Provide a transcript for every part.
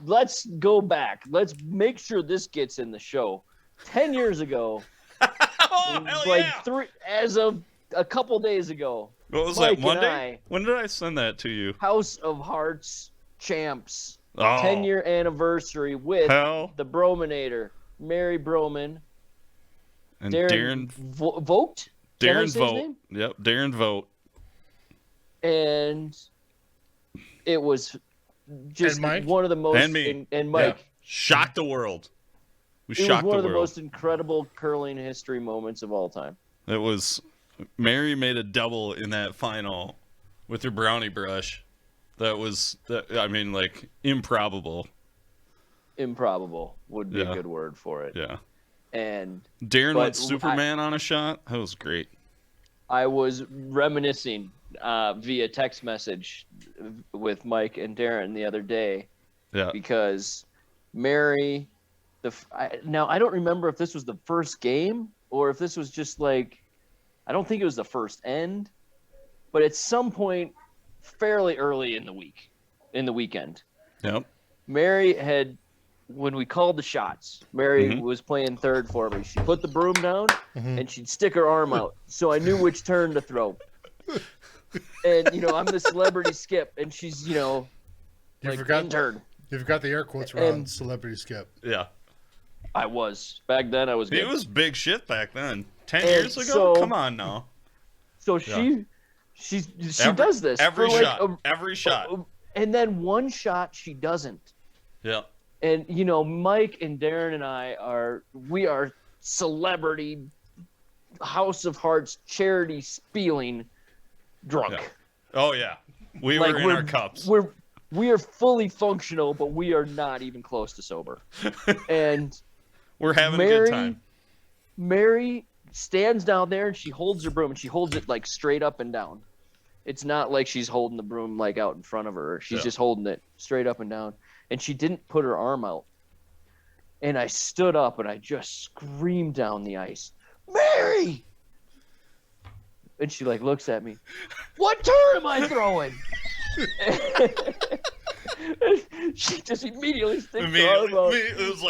let's go back. Let's make sure this gets in the show. 10 years ago, as of a couple days ago. What was Mike that, Monday? When did I send that to you? House of Hearts champs. 10-year anniversary with the Brominator, Mary Broman, and Darren Vogt. Darren Vogt. Yep, Darren Vogt. And it was just one of the most. And Mike shocked the world. It was one of the most incredible curling history moments of all time. It was. Mary made a double in that final with her brownie brush. That was, improbable. Improbable would be a good word for it. Yeah. And Darren went Superman on a shot. That was great. I was reminiscing via text message with Mike and Darren the other day. Yeah. Because Mary, now I don't remember if this was the first game or if this was just I don't think it was the first end, but at some point fairly early in the weekend. Yep. Mary had, when we called the shots, Mary was playing third for me. She put the broom down and she'd stick her arm out. So I knew which turn to throw. And, I'm the celebrity skip and she's, You forgot the air quotes around celebrity skip. Yeah. I was. Back then I was good. It was big shit back then. 10 years ago? Come on now. So she does this every shot. And then one shot she doesn't. Yeah. And Mike and Darren and I are celebrity House of Hearts charity spieling drunk. Yeah. Oh yeah. We were in our cups. We are fully functional, but we are not even close to sober. And we're having a good time. Mary stands down there and she holds her broom and she holds it straight up and down. It's not like she's holding the broom out in front of her. She's just holding it straight up and down. And she didn't put her arm out. And I stood up and I just screamed down the ice, "Mary!" And she looks at me. "What turn am I throwing?" She just immediately sticks her arm out. It was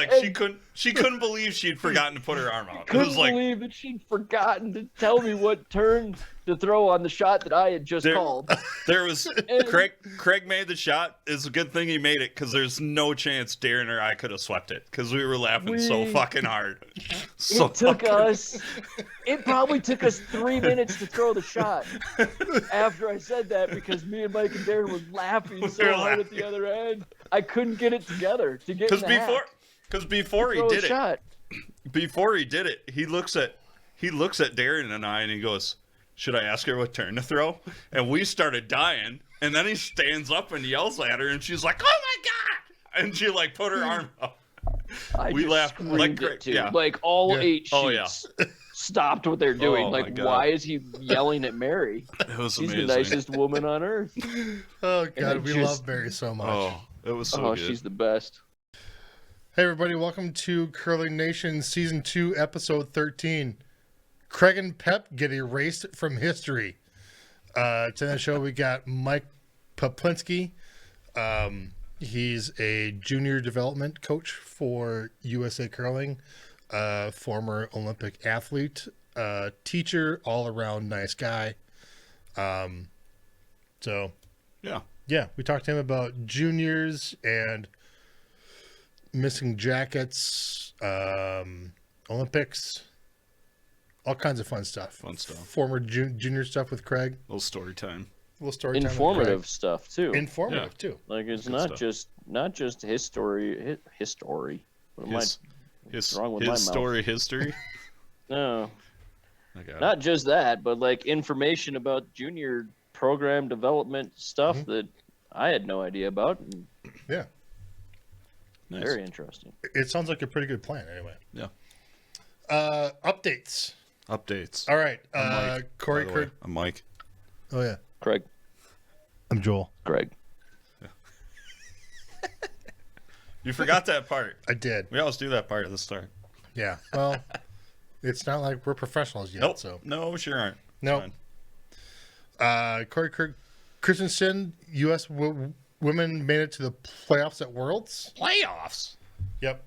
she couldn't believe she'd forgotten to put her arm out. Couldn't believe that she'd forgotten to tell me what turn to throw on the shot that I had just called. There was Craig made the shot. It's a good thing he made it because there's no chance Darren or I could have swept it because we were laughing so fucking hard. It probably took us 3 minutes to throw the shot after I said that because me and Mike and Darren were laughing so hard at the other end. I couldn't get it together to get because before he did it, he looks at Darren and I and he goes, "Should I ask her what turn to throw?" And we started dying. And then he stands up and yells at her, and she's like, "Oh my god!" And she put her arm up. We laughed all 8 sheets stopped what they're doing. Why is he yelling at Mary? It was She's amazing. the nicest woman on earth. Oh god, we love Mary so much. Oh, it was so good. She's the best. Hey everybody, welcome to Curling Nation Season 2, Episode 13. Craig and Pep get erased from history. To the show, we got Mike Peplinkski. He's a junior development coach for USA Curling, former Olympic athlete, teacher, all-around nice guy. Yeah, we talked to him about juniors and missing jackets, Olympics. All kinds of fun stuff. Former junior stuff with Craig. A little story time. Informative stuff too. Informative too. It's not just history. What am I? What's wrong with my mouth? History. No. Not just that, but information about junior program development stuff that I had no idea about. Yeah. Nice. Very interesting. It sounds like a pretty good plan anyway. Yeah. Updates. All right. I'm Mike, Corey, Craig. I'm Mike. Oh, yeah. Craig. I'm Joel. Greg. Yeah. You forgot that part. I did. We always do that part at the start. Yeah. Well, it's not like we're professionals yet. Nope. So. No, we sure aren't. No. Corey Christensen, U.S. women made it to the playoffs at Worlds. Playoffs. Yep.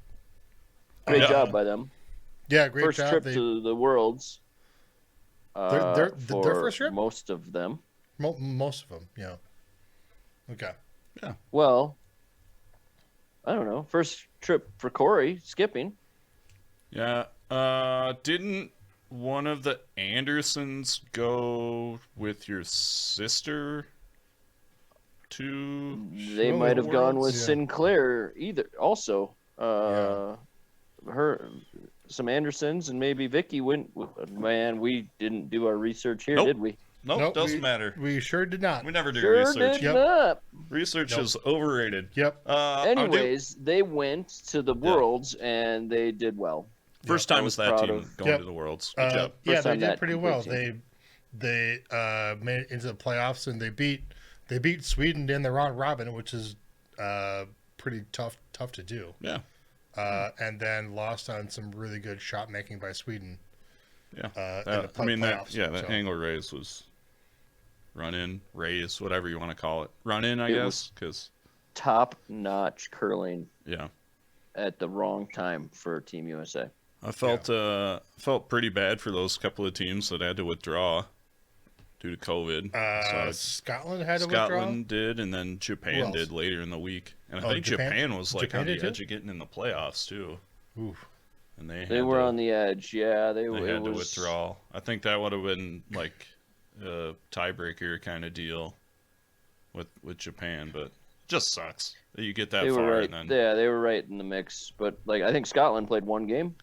Great job by them. Yeah, great first job. Trip to the Worlds. Their for first trip? most of them. Most of them, yeah. Okay. Yeah. Well, I don't know. First trip for Corey, skipping. Yeah. Didn't one of the Andersons go with your sister to? They might have gone with yeah. Sinclair either. Also, Yeah. some Andersons and maybe Vicky went. Man, we didn't do our research here, Nope. did we? Nope, doesn't matter. We sure did not. We never do Sure research. did Yep. not. Research is overrated. Yep. Anyways, they went to the Worlds and they did well. First I time was as that proud team of- going to the Worlds. Good job. Yeah, First they time did that pretty complete well. team. They made it into the playoffs and they beat Sweden in the round robin, which is pretty tough to do. Yeah. And then lost on some really good shot making by Sweden. Yeah. In the playoffs. That angle raise was run in, raise, whatever you want to call it. Run in, I It guess, was- because Top-notch curling yeah. at the wrong time for Team USA. I felt pretty bad for those couple of teams that had to withdraw due to COVID. So Scotland had to Scotland did, and then Japan else? did later in the week. And I Oh, think Japan was like Japan on the did too? edge of getting in the playoffs too. withdraw. Oof. And they They were on the edge. Yeah, they had to withdraw. I think that would have been like a tiebreaker kind of deal with Japan, but it just sucks that you get that They far were right. and then Yeah, they were right in the mix. But like, I think Scotland played one game,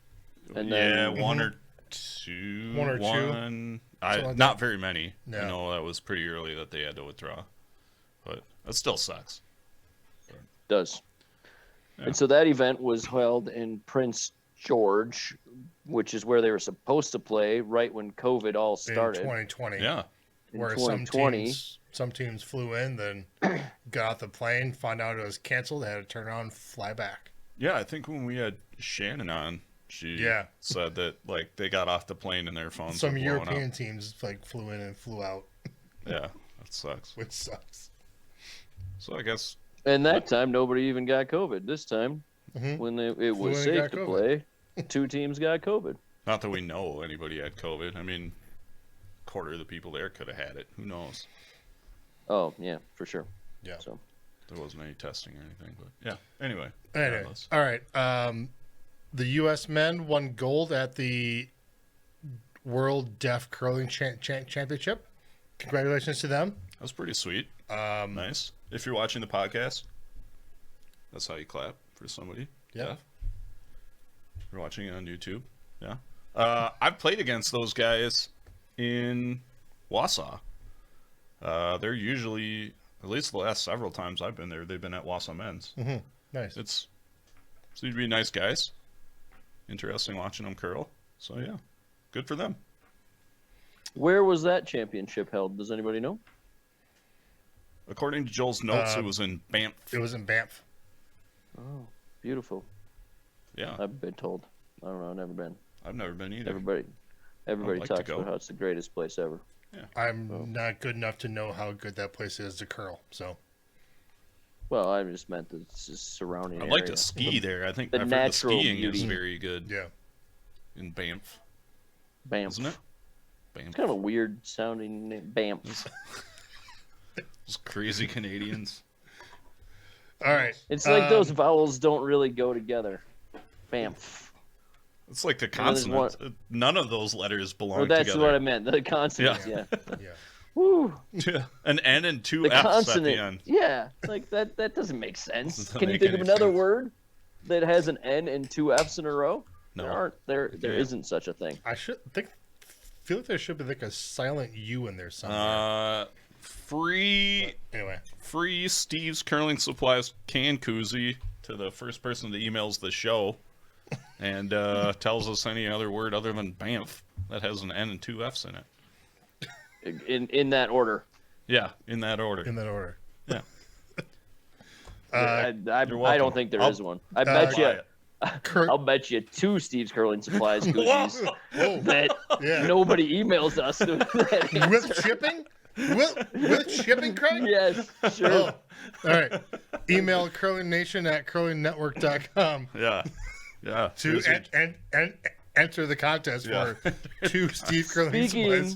and then one or two. One or two. Something like not very many. No. I know that was pretty early that they had to withdraw, but that still sucks. does. Yeah. And so that event was held in Prince George, which is where they were supposed to play right when COVID all started. In 2020. Yeah. In Where 2020. some teams flew in, then got off the plane, found out it was canceled, had to turn around and fly back. Yeah, I think when we had Shannon on, she said that like they got off the plane and their phones Some were blowing European up. teams like flew in and flew out, Yeah, that sucks. which sucks. So I guess And that time, nobody even got COVID. This time, Mhm. when it Flew was in and safe got to COVID. play, 2 teams got COVID. not that we know anybody had COVID. I mean, a quarter of the people there could have had it. Who knows? Oh, yeah, for sure. Yeah. So There wasn't any testing or anything, but yeah. Anyway. Anyway, regardless. all right. The U.S. men won gold at the World Deaf Curling Championship. Congratulations to them. That was pretty sweet. Nice. If you're watching the podcast, that's how you clap for somebody. Yeah. If you're watching it on YouTube. Yeah. I've played against those guys in Wausau. They're usually, at least the last several times I've been there, they've been at Wausau Men's. Mm-hmm. Nice. It's seem to be nice guys. Interesting watching them curl. So yeah, good for them. where was that championship held? Does anybody know? According to Joel's notes, it was in Banff. It was in Banff. Oh, beautiful. Yeah, I've been told. I don't know. I've never been. I've never been either. Everybody like to talks go. about how it's the greatest place ever. I'm not good enough to know how good that place is to curl. So Well, I just meant the surrounding I'd area. like to ski there. I think the I've heard the natural skiing is beauty. very good yeah, in Banff, Banff. isn't it? Banff. It's kind of a weird sounding name. Banff. Those crazy Canadians. all right. It's like those vowels don't really go together. Banff. It's like the then there's consonants. None of those letters belong Well, that's together. what I meant. The consonants. Yeah. Yeah. Woo. Yeah. An N and two The F's at the consonant. end. Yeah. Like that doesn't make sense. Doesn't Can you make think of any another sense. word that has an N and 2 F's in a row? No. There Yeah. isn't such a thing. I feel like there should be like a silent U in there somewhere. Free Anyway, Steve's Curling Supplies can koozie to the first person that emails the show and tells us any other word other than Banff that has an N and 2 F's in it. In that order. Yeah, in that order. in that order. Yeah. I welcome. don't think there is I'll- one. I bet Buy you. it. I'll bet you 2 Steve's Curling Supplies koozies Whoa. that Yeah. nobody emails us. That With answer. shipping? With shipping, Craig? Yes, sure. Oh, all right. Email curlingnation@curlingnetwork.com. Yeah. Yeah. To and enter the contest for 2 Steve Curling supplies.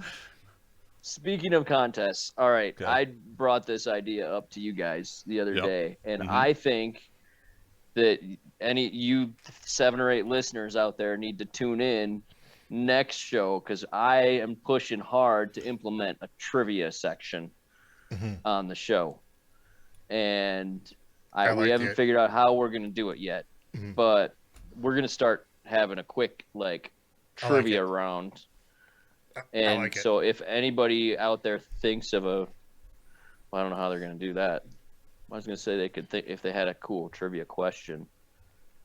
Speaking of contests, all right, Okay. I brought this idea up to you guys the other day, and Mhm. I think that you 7 or 8 listeners out there need to tune in next show because I am pushing hard to implement a trivia section on the show, and we haven't figured out how we're going to do it yet, but we're going to start having a quick trivia round. And so if anybody out there thinks of I don't know how they're going to do that. I was going to say they could think if they had a cool trivia question,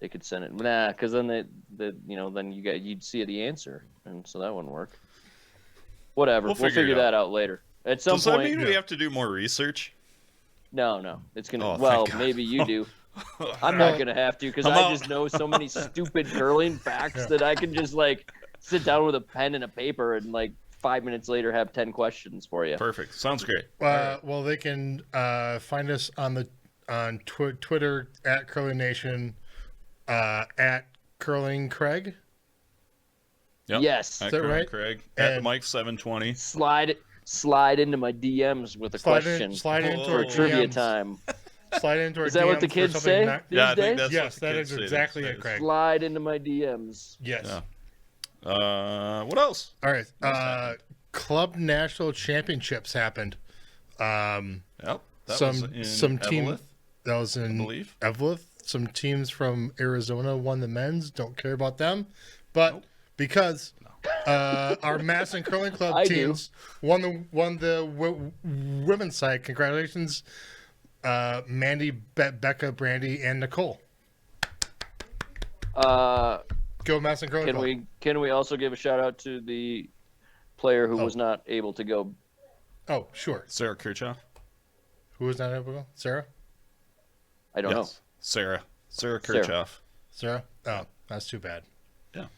they could send it. Nah, because then then you'd see the answer, and so that wouldn't work. Whatever, we'll figure that out later. At some point. Does that mean we have to do more research? No, it's gonna. Oh, well, maybe you do. I'm not gonna have to because I just know so many stupid curling facts that I can just sit down with a pen and a paper and 5 minutes later have 10 questions for you. Perfect. Sounds great. Well, they can find us on Twitter at Curling Nation, at Curling Craig. Yep. Yes. At Is that right? Craig. At Mike720. Slide into my DMs with a question. Slide into for our trivia DMs. time. Slide into our Is that DMs what the kids say these I think days? that's Yes, what the that kids is say exactly these it, days. Craig. Slide into my DMs. Yes. Yeah. What else? All right. Club National Championships happened. Yep. That some was in team Evelyn, that was I in believe. Evelyn. Some teams from Arizona won the men's. Don't care about them, but because our Mass and Curling Club teams won the women's side. Congratulations, Mandy, Becca, Brandy, and Nicole. Go Mass and Curling Club. Can we also give a shout out to the player who was not able to go? Oh, sure. Sarah Kirchhoff. Who was not able to go? Sarah? I don't know. Sarah Kirchhoff. Sarah? Oh, that's too bad. Yeah.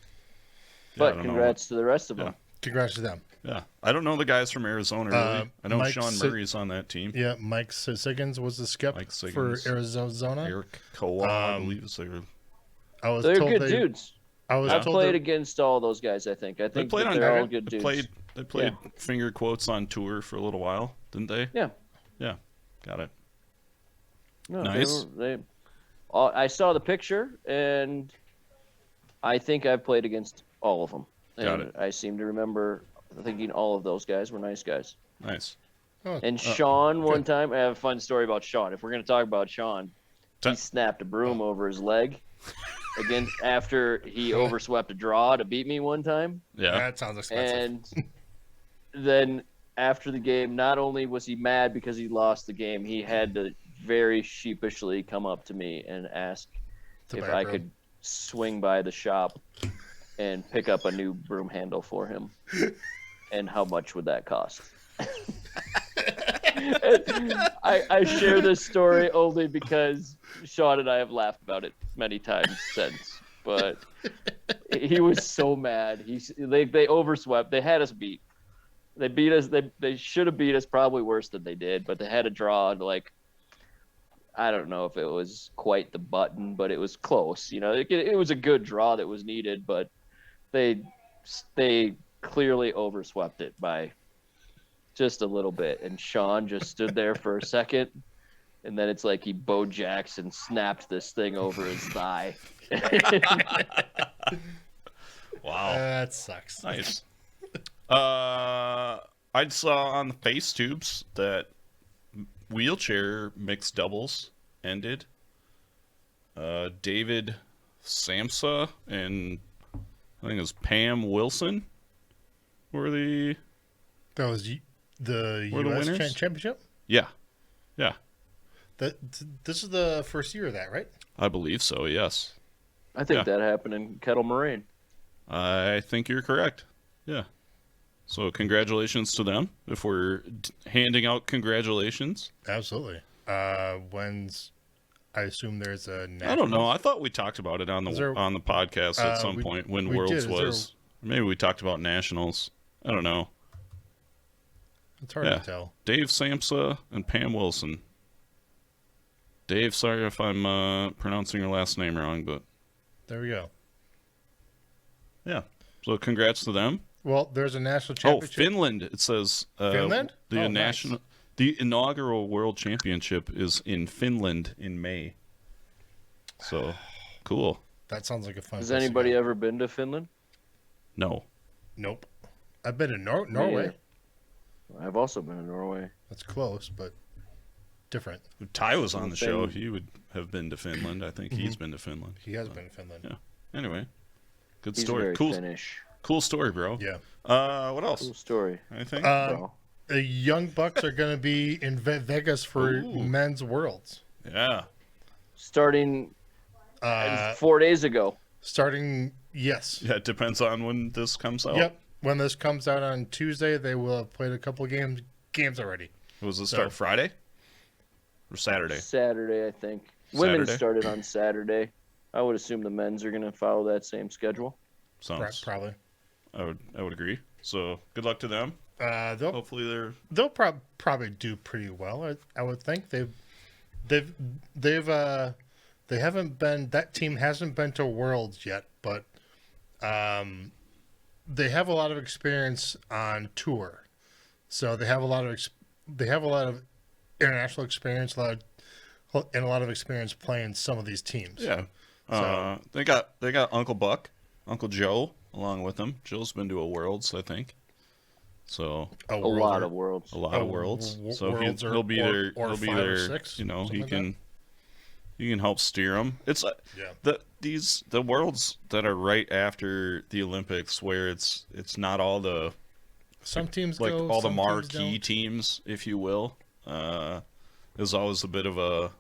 But congrats to the rest of them. Congrats to them. Yeah. I don't know the guys from Arizona, really. I know Mike Sean Murray's on that team. Yeah, Mike Siggins was the skip for Arizona. Eric Kowa, I believe is there. They're good dudes. I've played against all those guys, I think. I think they're all good dudes. They played finger quotes on tour for a little while, didn't they? Yeah. Yeah. Got it. No, nice. I saw the picture, and I think I've played against all of them. Got and it. I seem to remember thinking all of those guys were nice guys. Nice. And Sean, one time, I have a fun story about Sean. If we're going to talk about Sean, he snapped a broom over his leg after he overswept a draw to beat me one time. Yeah. That sounds expensive. And then after the game, not only was he mad because he lost the game, he had to very sheepishly come up to me and ask if I could swing by the shop and pick up a new broom handle for him. And how much would that cost? I share this story only because Sean and I have laughed about it many times since. But he was so mad. They overswept. They had us beat. They beat us. They should have beat us probably worse than they did. But they had a draw. And I don't know if it was quite the button, but it was close. It was a good draw that was needed. But they clearly overswept it by just a little bit, and Sean just stood there for a second, and then it's like he Bo Jackson snapped this thing over his thigh. Wow, that sucks. Nice. I saw on the face tubes that wheelchair mixed doubles ended. David Samsa and I think it was Pam Wilson were the U.S. championship? Yeah. This is the first year of that, right? I believe so, yes. I think that happened in Kettle Moraine. I think you're correct. Yeah. So congratulations to them, if we're handing out congratulations. Absolutely. When's... I assume there's a national... I don't know. I thought we talked about it on the podcast at some point when Worlds was. Maybe we talked about nationals. I don't know. It's hard to tell. Dave Samsa and Pam Wilson. Dave, sorry if I'm pronouncing your last name wrong, but there we go. Yeah. So congrats to them. Well, there's a national championship. Oh, Finland. It says Finland. The the inaugural World Championship is in Finland in May. So cool. That sounds like a fun. Has anybody ever been to Finland? No. Nope. I've been to Norway. Yeah. I've also been to Norway. That's close, but different. If Ty was on the show, he would have been to Finland. I think he's been to Finland. He has been to Finland. Yeah. Anyway, good He's story. Very cool. Finnish. Cool story, bro. Yeah. What else? Cool story. Anything? The Young Bucks are going to be in Vegas for Men's Worlds. Yeah. Starting 4 days ago. Yes. Yeah, it depends on when this comes out. Yep. When this comes out on Tuesday, they will have played a couple of games already. Was it start Friday or Saturday? Saturday, I think. Women started on Saturday. I would assume the men's are going to follow that same schedule. Probably. I would agree. So good luck to them. Hopefully they'll probably do pretty well. I would think they haven't been, that team hasn't been to Worlds yet, but they have a lot of experience on tour. So they have a lot of international experience, and a lot of experience playing some of these teams. Yeah. They got Uncle Buck, Uncle Joe along with them. Joe's been to a Worlds, I think. So a lot of Worlds. So he'll be there. He'll be there. 6, you know, he can help steer them. It's the Worlds that are right after the Olympics, where it's not all the some teams like go, all the some marquee teams, if you will. Is always a bit of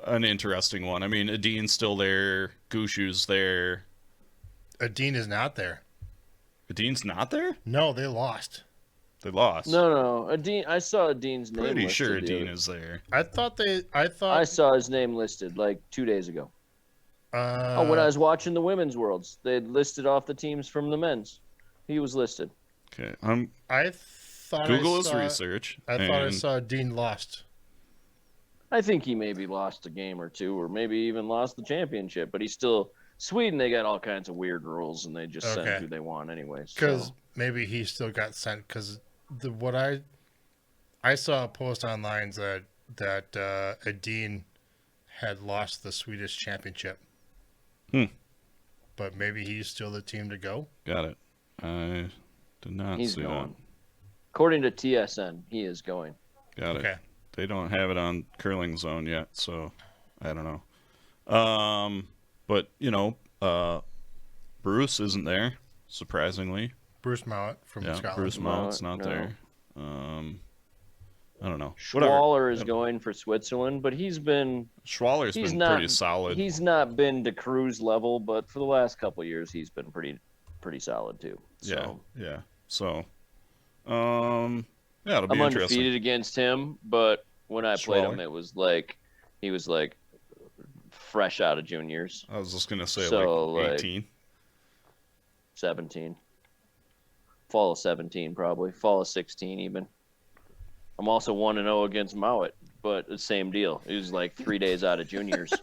an interesting one. I mean, Adin's still there. Gushu's there. Adin is not there. Adin's not there? No, they lost. They lost. No. Adin, I saw Adin's name. Pretty sure Adin is there. I saw his name listed like 2 days ago. When I was watching the women's Worlds, they listed off the teams from the men's. He was listed. Okay, I thought Google his research. I thought I saw Dean lost. I think he maybe lost a game or two, or maybe even lost the championship. But he's still Sweden. They got all kinds of weird rules, and they just send who they want anyway. Because maybe he still got sent. Because what I saw a post online that Adin had lost the Swedish championship. But maybe he's still the team to go. Got it. I did not He's see going. that. According to TSN, he is going. Got it. Okay. They don't have it on Curling Zone yet, so I don't know. But you know, Bruce isn't there, surprisingly. Bruce Mount from Scotland. Bruce Mount's not there. I don't know. Schwaller is going for Switzerland, but Schwaller's been pretty solid. He's not been to cruise level, but for the last couple of years, he's been pretty solid too. So. Yeah. So, it'll be interesting. I'm undefeated against him, but when I played him, it was like he was like fresh out of juniors. I was just gonna say like 18, 17, fall of 17 probably, fall of 16 even. I'm also 1-0 against Mowat, but the same deal. He was like 3 days out of juniors.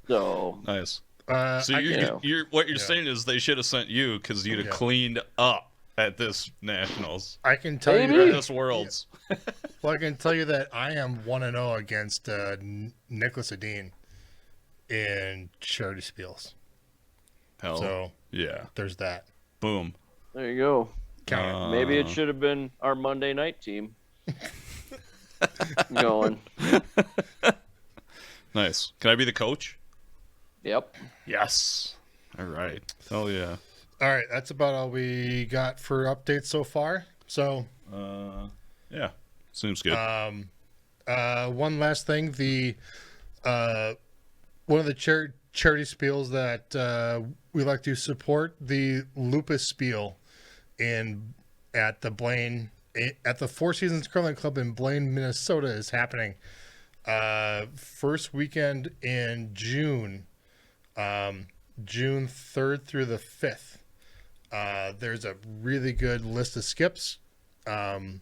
So nice. So you're saying is they should have sent you because you'd have cleaned up at this nationals. I can tell you at this Worlds. Well, I can tell you that I am 1-0 against Nicholas Adin in charity spiels. Hell, so yeah, there's that. Boom. There you go. Maybe it should have been our Monday night team. Going. Nice. Can I be the coach? Yep. Yes. All right. Hell yeah. All right. That's about all we got for updates so far. So. Yeah. Seems good. One last thing. One of the charity spiels that we like to support, the Lupus Spiel at the Four Seasons Curling Club in Blaine, Minnesota is happening. First weekend in June, June 3rd through the 5th. There's a really good list of skips. The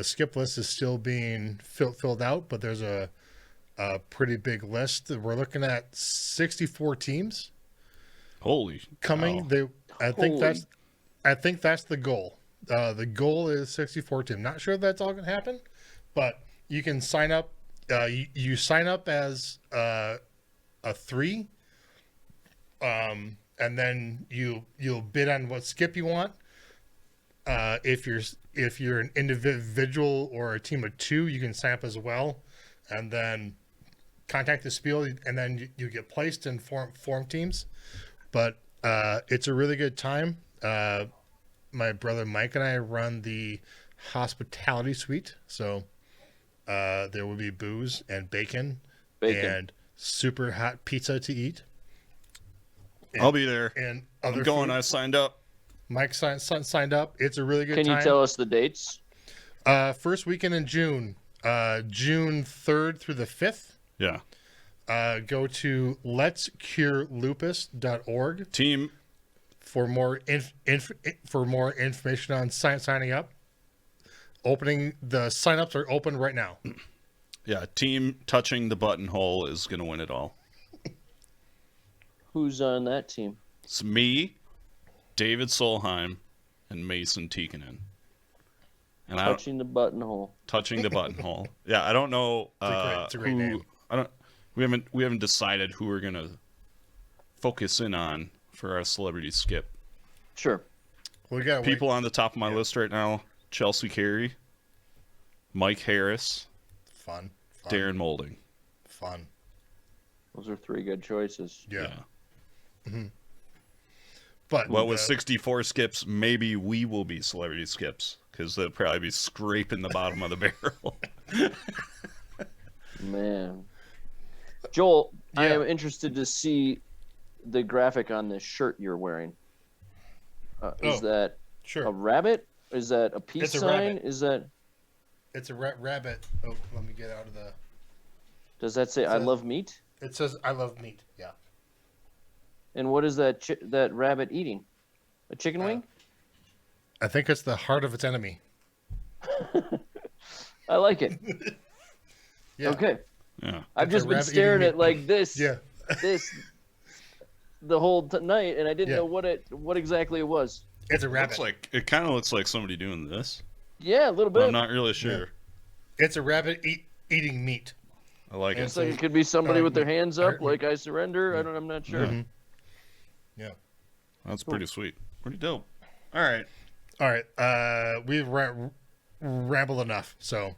skip list is still being filled out, but there's a pretty big list. We're looking at 64 teams. Holy coming. Wow. I think that's the goal. The goal is 64 teams. Not sure if that's all going to happen, but you can sign up. You sign up as a 3, and then you'll bid on what skip you want. If you're an individual or a team of 2, you can sign up as well, and then contact the Spiel, and then you get placed in form teams. But it's a really good time. My brother Mike and I run the hospitality suite, so there will be booze and bacon and super hot pizza to eat. I'll be there. And I'm going. Food. I signed up. Mike signed up. It's a really good time. Can you tell us the dates? First weekend in June, June 3rd through the 5th. Yeah. Go to letscurelupus.org. Team. For more information on signing up. The signups are open right now. Yeah, team touching the buttonhole is going to win it all. Who's on that team? It's me, David Solheim, and Mason Tikkanen. And touching the buttonhole. Touching the buttonhole. Yeah, I don't know. It's a great name. We haven't decided who we're gonna focus in on for our celebrity skip. Sure. We got people on the top of my list right now: Chelsea Carey, Mike Harris, fun. Darren Moulding. Fun. Those are 3 good choices. Yeah. Mm-hmm. But with 64 skips, maybe we will be celebrity skips because they'll probably be scraping the bottom of the barrel. Man. Joel, I am interested to see the graphic on this shirt you're wearing. Is that a rabbit? Is that a peace sign? Is that? It's a rabbit. Oh, let me get out of the. Does that say "I love meat"? It says "I love meat." Yeah. And what is that? That rabbit eating? A chicken wing? I think it's the heart of its enemy. I like it. Yeah. Okay. Yeah. I've just been staring at like this. Yeah. This the whole night, and I didn't know what exactly it was. It's a rabbit. It kind of looks like somebody doing this. Yeah, a little bit. But I'm not really sure. Yeah. It's a rabbit eating meat. I like it. It's like it could be somebody with their hands up, like I surrender. I'm not sure. Mm-hmm. Yeah. That's pretty sweet. Pretty dope. All right. We've rambled enough, so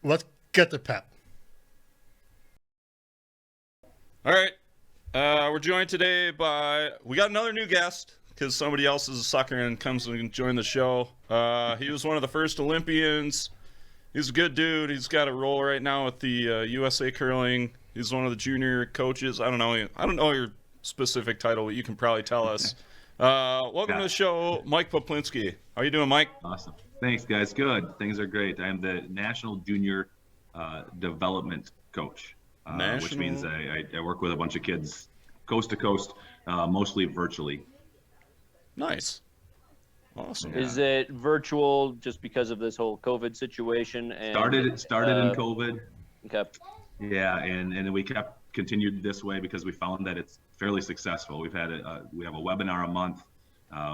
let's get to Pep. All right. We're joined today by... We got another new guest because somebody else is a sucker and comes and join the show. He was one of the first Olympians. He's a good dude. He's got a role right now with the USA Curling. He's one of the junior coaches. I don't know your specific title, but you can probably tell us. Welcome to the show, Mike Poplinski. How you doing, Mike? Awesome. Thanks, guys. Good. Things are great. I am the National Junior Development Coach, which means I work with a bunch of kids coast to coast, mostly virtually. Nice. Awesome. Is it virtual just because of this whole COVID situation? And started in COVID. Okay. Yeah, and then we continued this way because we found that it's fairly successful. We have a webinar a month.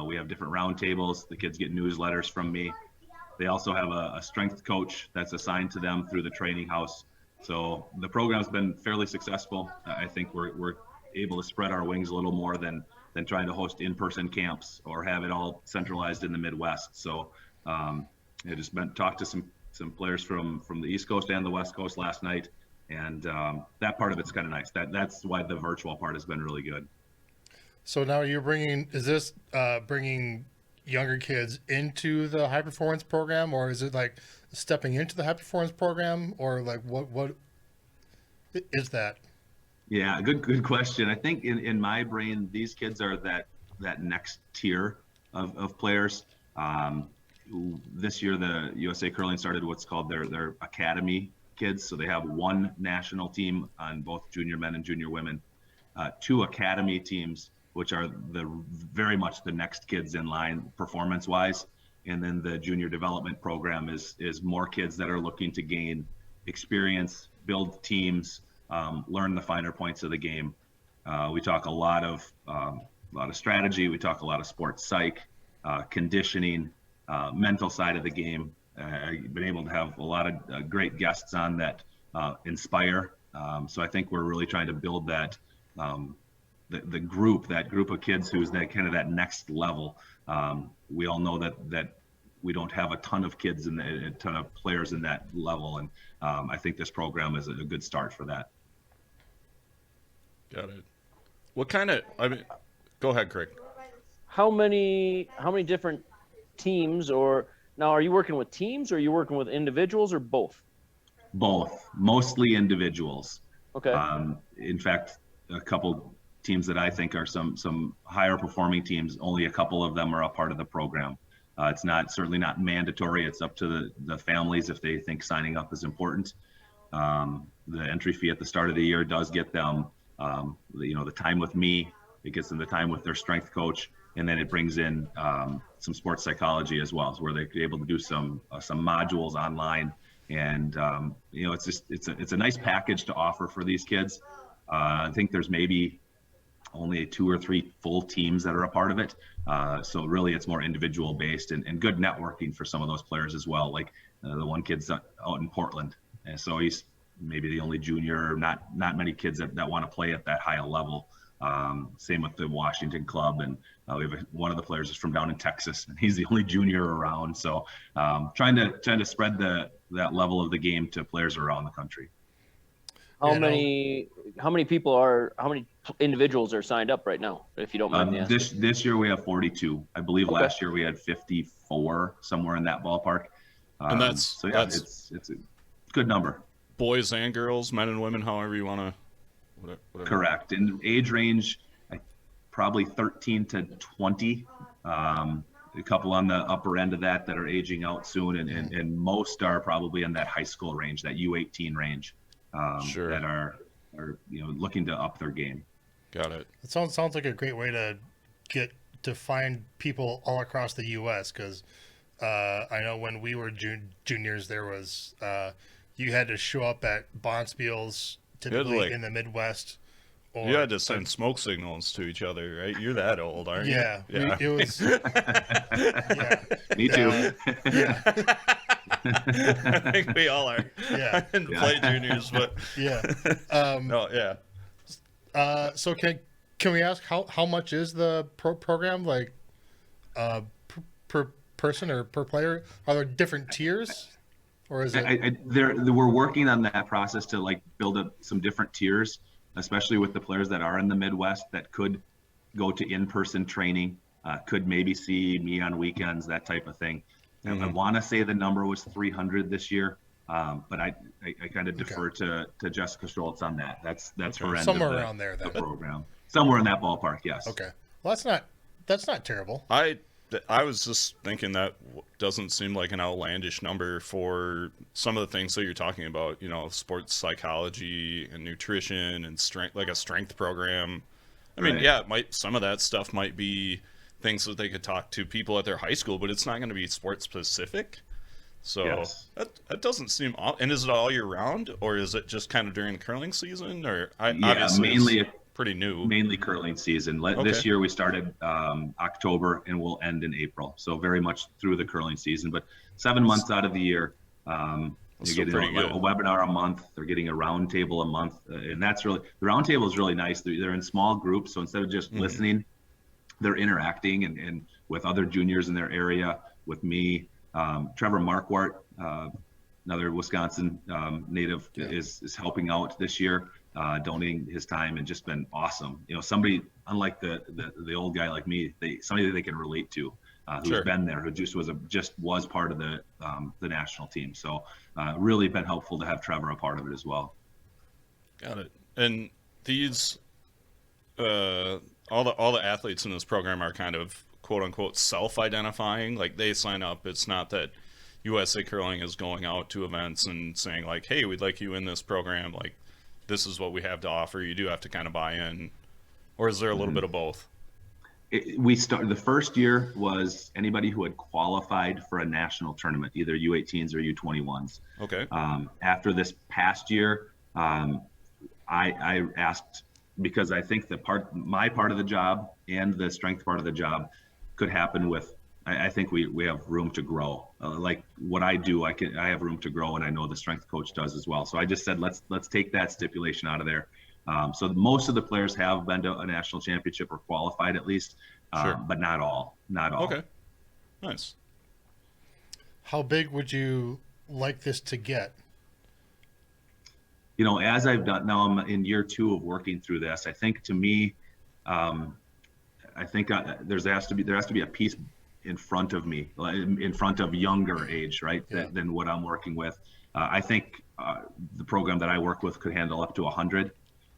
We have different roundtables. The kids get newsletters from me. They also have a strength coach that's assigned to them through the training house. So the program's been fairly successful. I think we're able to spread our wings a little more than trying to host in-person camps or have it all centralized in the Midwest. So I just talked to some players from the East Coast and the West Coast last night, and that part of it's kind of nice. That's why the virtual part has been really good. So now is this bringing younger kids into the high performance program, or is it like stepping into the high performance program, or like what is that? Yeah, good question. I think in my brain, these kids are that next tier of players. This year, the USA Curling started what's called their academy kids. So they have one national team on both junior men and junior women, 2 academy teams which are very much the next kids in line performance-wise. And then the junior development program is more kids that are looking to gain experience, build teams, learn the finer points of the game. We talk a lot of strategy. We talk a lot of sports psych, conditioning, mental side of the game. I've been able to have a lot of great guests on that inspire. So I think we're really trying to build that the group of kids who's that kind of that next level. We all know that we don't have a ton of kids and a ton of players in that level, and I think this program is a good start for that. Got it. What kind of? I mean, go ahead, Craig. How many different teams, or now are you working with teams, or are you working with individuals, or both? Both, mostly individuals. Okay. In fact, a couple teams that I think are some higher performing teams, only a couple of them are a part of the program. It's certainly not mandatory. It's up to the families if they think signing up is important. The entry fee at the start of the year does get them, the time with me. It gets them the time with their strength coach, and then it brings in some sports psychology as well, where they're able to do some modules online. And it's a nice package to offer for these kids. I think there's maybe only 2 or 3 full teams that are a part of it. So really it's more individual based and good networking for some of those players as well. Like the one kid's out in Portland. And so he's maybe the only junior, not many kids that want to play at that high a level. Same with the Washington club. And we have one of the players is from down in Texas, and he's the only junior around. So trying to spread that level of the game to players around the country. How many individuals are signed up right now, if you don't mind me asking? This year we have 42. I believe Last year we had 54, somewhere in that ballpark. And it's a good number. Boys and girls, men and women, however you want to. Correct. In age range, probably 13 to 20. A couple on the upper end of that are aging out soon, and most are probably in that high school range, that U18 range. Sure. That are looking to up their game. Got it. It sounds like a great way to find people all across the U.S. because I know when we were juniors, there was you had to show up at Bonspiels typically in the Midwest. Or, you had to send smoke signals to each other, right? You're that old, aren't you? Yeah. It was. Me too. I think we all are. Yeah. I didn't play juniors, but no, yeah. So can we ask how much is the program, like per person or per player? Are there different tiers, or is it? We're working on that process to build up some different tiers, especially with the players that are in the Midwest that could go to in-person training, could maybe see me on weekends, that type of thing. Mm-hmm. I want to say the number was 300 this year, but I kind of defer to Jessica Schultz on that. That's her end somewhere of around there. The program, somewhere in that ballpark. Yes. Okay. Well, that's not terrible. I was just thinking that doesn't seem like an outlandish number for some of the things that you're talking about. Sports psychology and nutrition and strength, like a strength program. I mean, right. Some of that stuff might be things that they could talk to people at their high school, but it's not going to be sports specific. So yes. that doesn't seem. And is it all year round, or is it just kind of during the curling season? Or obviously mainly pretty new. Mainly curling season. This year we started October and we'll end in April. So very much through the curling season, but 7 months out of the year. You're getting a webinar a month. They're getting a round table a month, and that's really the round table is really nice. They're in small groups, so instead of just listening, they're interacting and with other juniors in their area, with me. Trevor Marquardt, another Wisconsin native, is helping out this year, donating his time, and just been awesome. Somebody unlike the old guy like me, somebody that they can relate to, who's been there, who just was part of the national team. So really been helpful to have Trevor a part of it as well. Got it. And these all the athletes in this program are kind of quote unquote self-identifying. Like they sign up. It's not that USA Curling is going out to events and saying like, hey, we'd like you in this program. Like this is what we have to offer. You do have to kind of buy in. Or is there a little bit of both? We started, the first year was anybody who had qualified for a national tournament, either U18s or U21s. Okay. After this past year, I asked, because I think my part of the job and the strength part of the job could happen with, I think we have room to grow. Like what I do, I have room to grow, and I know the strength coach does as well. So I just said, let's take that stipulation out of there. So most of the players have been to a national championship or qualified at least, Sure. but not all. Okay. Nice. How big would you like this to get? You know, as I've done now, I'm in year 2 of working through this. I think to me, I think there has to be a piece in front of me, in front of younger age, right? Yeah. Than what I'm working with. I think the program that I work with could handle up to 100.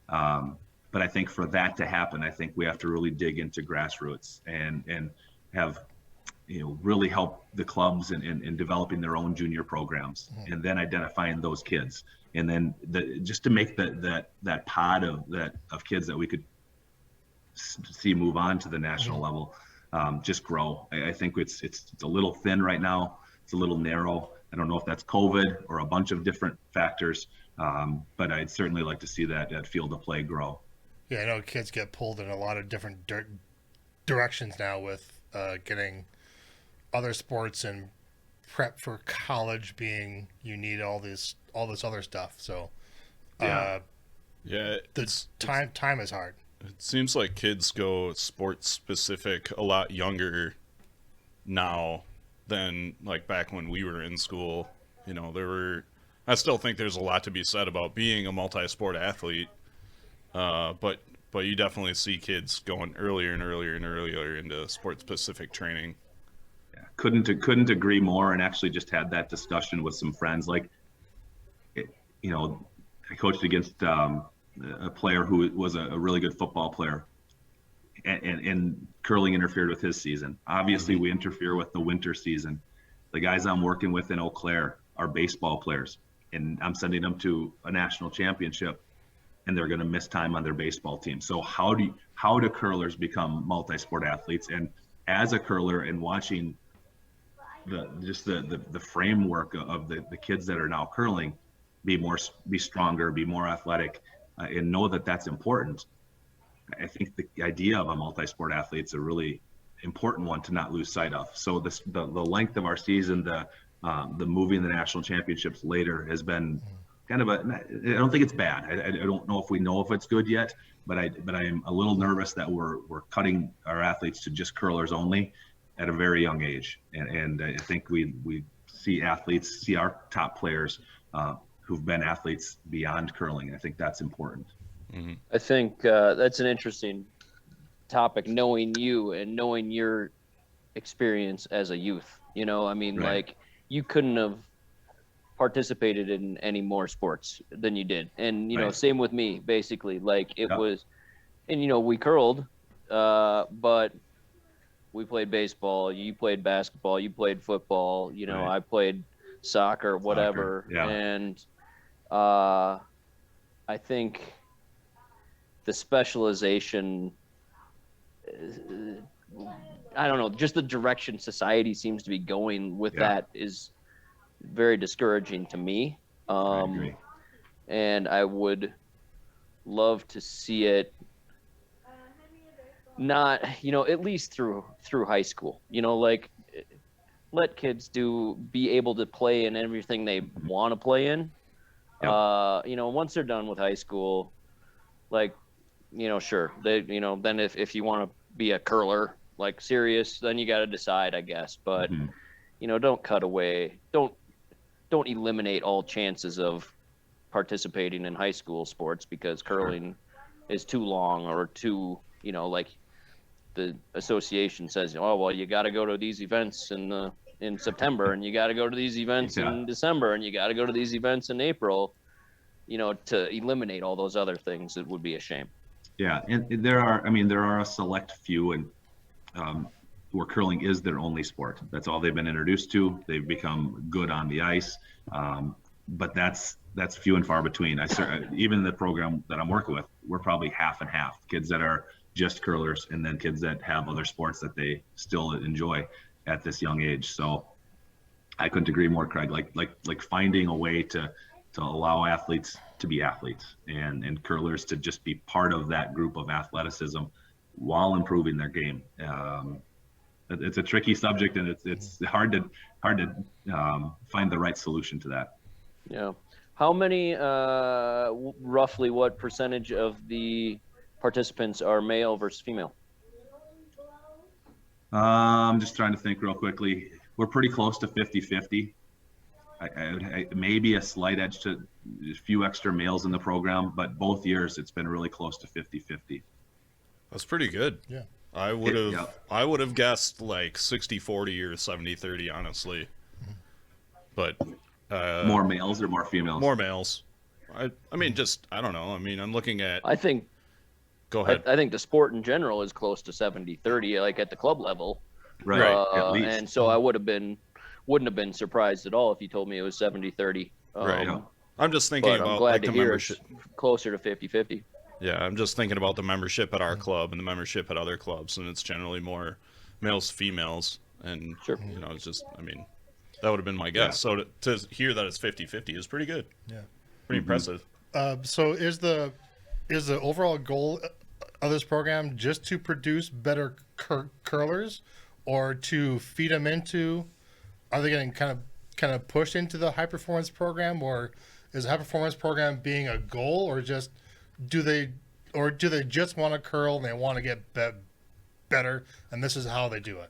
But I think for that to happen, I think we have to really dig into grassroots and have, really help the clubs in developing their own junior programs, and then identifying those kids, and then just to make that pod of kids that we could see move on to the national level, just grow. I think it's a little thin right now. It's a little narrow. I don't know if that's COVID or a bunch of different factors, but I'd certainly like to see that field of play grow. Yeah, I know kids get pulled in a lot of different directions now with getting other sports and prep for college being you need all this other stuff. So Yeah, time is hard. It seems like kids go sports specific a lot younger now than like back when we were in school. I still think there's a lot to be said about being a multi-sport athlete, but you definitely see kids going earlier and earlier and earlier into sport-specific training. Yeah, couldn't agree more, and actually just had that discussion with some friends. Like, I coached against a player who was a really good football player, and curling interfered with his season. Obviously, we interfere with the winter season. The guys I'm working with in Eau Claire are baseball players, and I'm sending them to a national championship, and they're going to miss time on their baseball team. So how do curlers become multi-sport athletes? And as a curler, and watching the framework of the kids that are now curling be stronger, be more athletic, and know that that's important. I think the idea of a multi-sport athlete is a really important one to not lose sight of. So the length of our season, the moving the national championships later has been kind of I don't think it's bad. I don't know if it's good yet, but I am a little nervous that we're cutting our athletes to just curlers only at a very young age. And I think we see our top players who've been athletes beyond curling. I think that's important. Mm-hmm. I think that's an interesting topic, knowing you and knowing your experience as a youth. Right. Like, you couldn't have participated in any more sports than you did. And, Right. Same with me, basically. Like, it Yep. was, and, we curled, but we played baseball, you played basketball, you played football, Right. I played soccer, whatever. Yeah. And I think the specialization, I don't know, just the direction society seems to be going with that is very discouraging to me. I agree. And I would love to see it not, at least through high school, like, let kids be able to play in everything they want to play in. Yep. Once they're done with high school, like, sure, they, then if you want to be a curler, like, serious, then you got to decide, I guess. But, don't cut away, don't eliminate all chances of participating in high school sports because curling is too long or too, like the association says, oh, well, you got to go to these events in September, and you got to go to these events in December, and you got to go to these events in April, to eliminate all those other things. It would be a shame. Yeah, and there are a select few, and where curling is their only sport. That's all they've been introduced to. They've become good on the ice, but that's few and far between. Even the program that I'm working with, we're probably half and half. Kids that are just curlers, and then kids that have other sports that they still enjoy at this young age. So I couldn't agree more, Craig. Like finding a way to allow athletes to be athletes and curlers to just be part of that group of athleticism while improving their game. It's a tricky subject, and it's hard to find the right solution to that. Yeah. How many, roughly what percentage of the participants are male versus female? I'm just trying to think real quickly. We're pretty close to 50-50. I maybe a slight edge to a few extra males in the program, but both years it's been really close to 50-50. That's pretty good. Yeah. I would have guessed like 60-40 or 70-30, honestly. But more males or more females? More males. I mean, just I don't know. I mean, I'm looking at. I think. Go ahead. I think the sport in general is close to 70-30, like at the club level. Right. At least. And so I wouldn't have been surprised at all if you told me it was 70-30. Right. I'm just thinking about I'm glad like to the hear membership. it's closer to 50-50. Yeah, I'm just thinking about the membership at our club and the membership at other clubs, and it's generally more males, females, and Sure. you know, it's just, I mean, that would have been my guess. Yeah. So to hear that it's 50-50 is pretty good. Yeah, pretty impressive. So is the overall goal of this program just to produce better curlers, or to feed them into? Are they getting kind of pushed into the high performance program, or is the high performance program being a goal, or just do they just want to curl and they want to get better, and this is how they do it?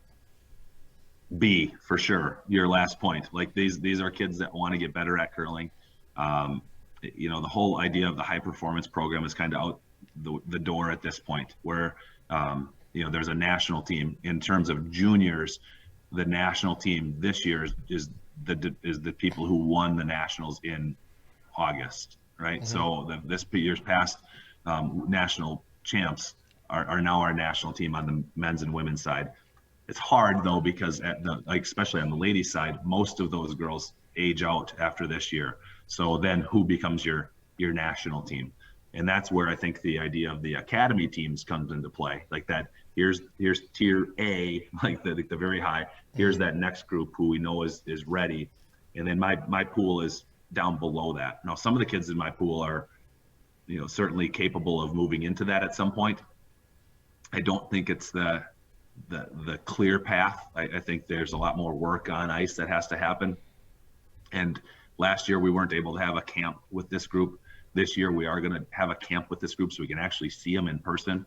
B, for sure. Your last point. Like these are kids that want to get better at curling. You know, the whole idea of the high performance program is kind of out the door at this point, where you know, there's a national team. In terms of juniors, the national team this year is the people who won the nationals in August, right? Mm-hmm. So this year's past national champs are now our national team on the men's and women's side. It's hard though, because especially on the ladies' side, most of those girls age out after this year. So then who becomes your national team? And that's where I think the idea of the academy teams comes into play. Like that, here's tier A, like the very high. Here's that next group who we know is ready. And then my pool is down below that. Now, some of the kids in my pool are, you know, certainly capable of moving into that at some point. I don't think it's the clear path. I think there's a lot more work on ice that has to happen. And last year we weren't able to have a camp with this group. This year we are going to have a camp with this group so we can actually see them in person.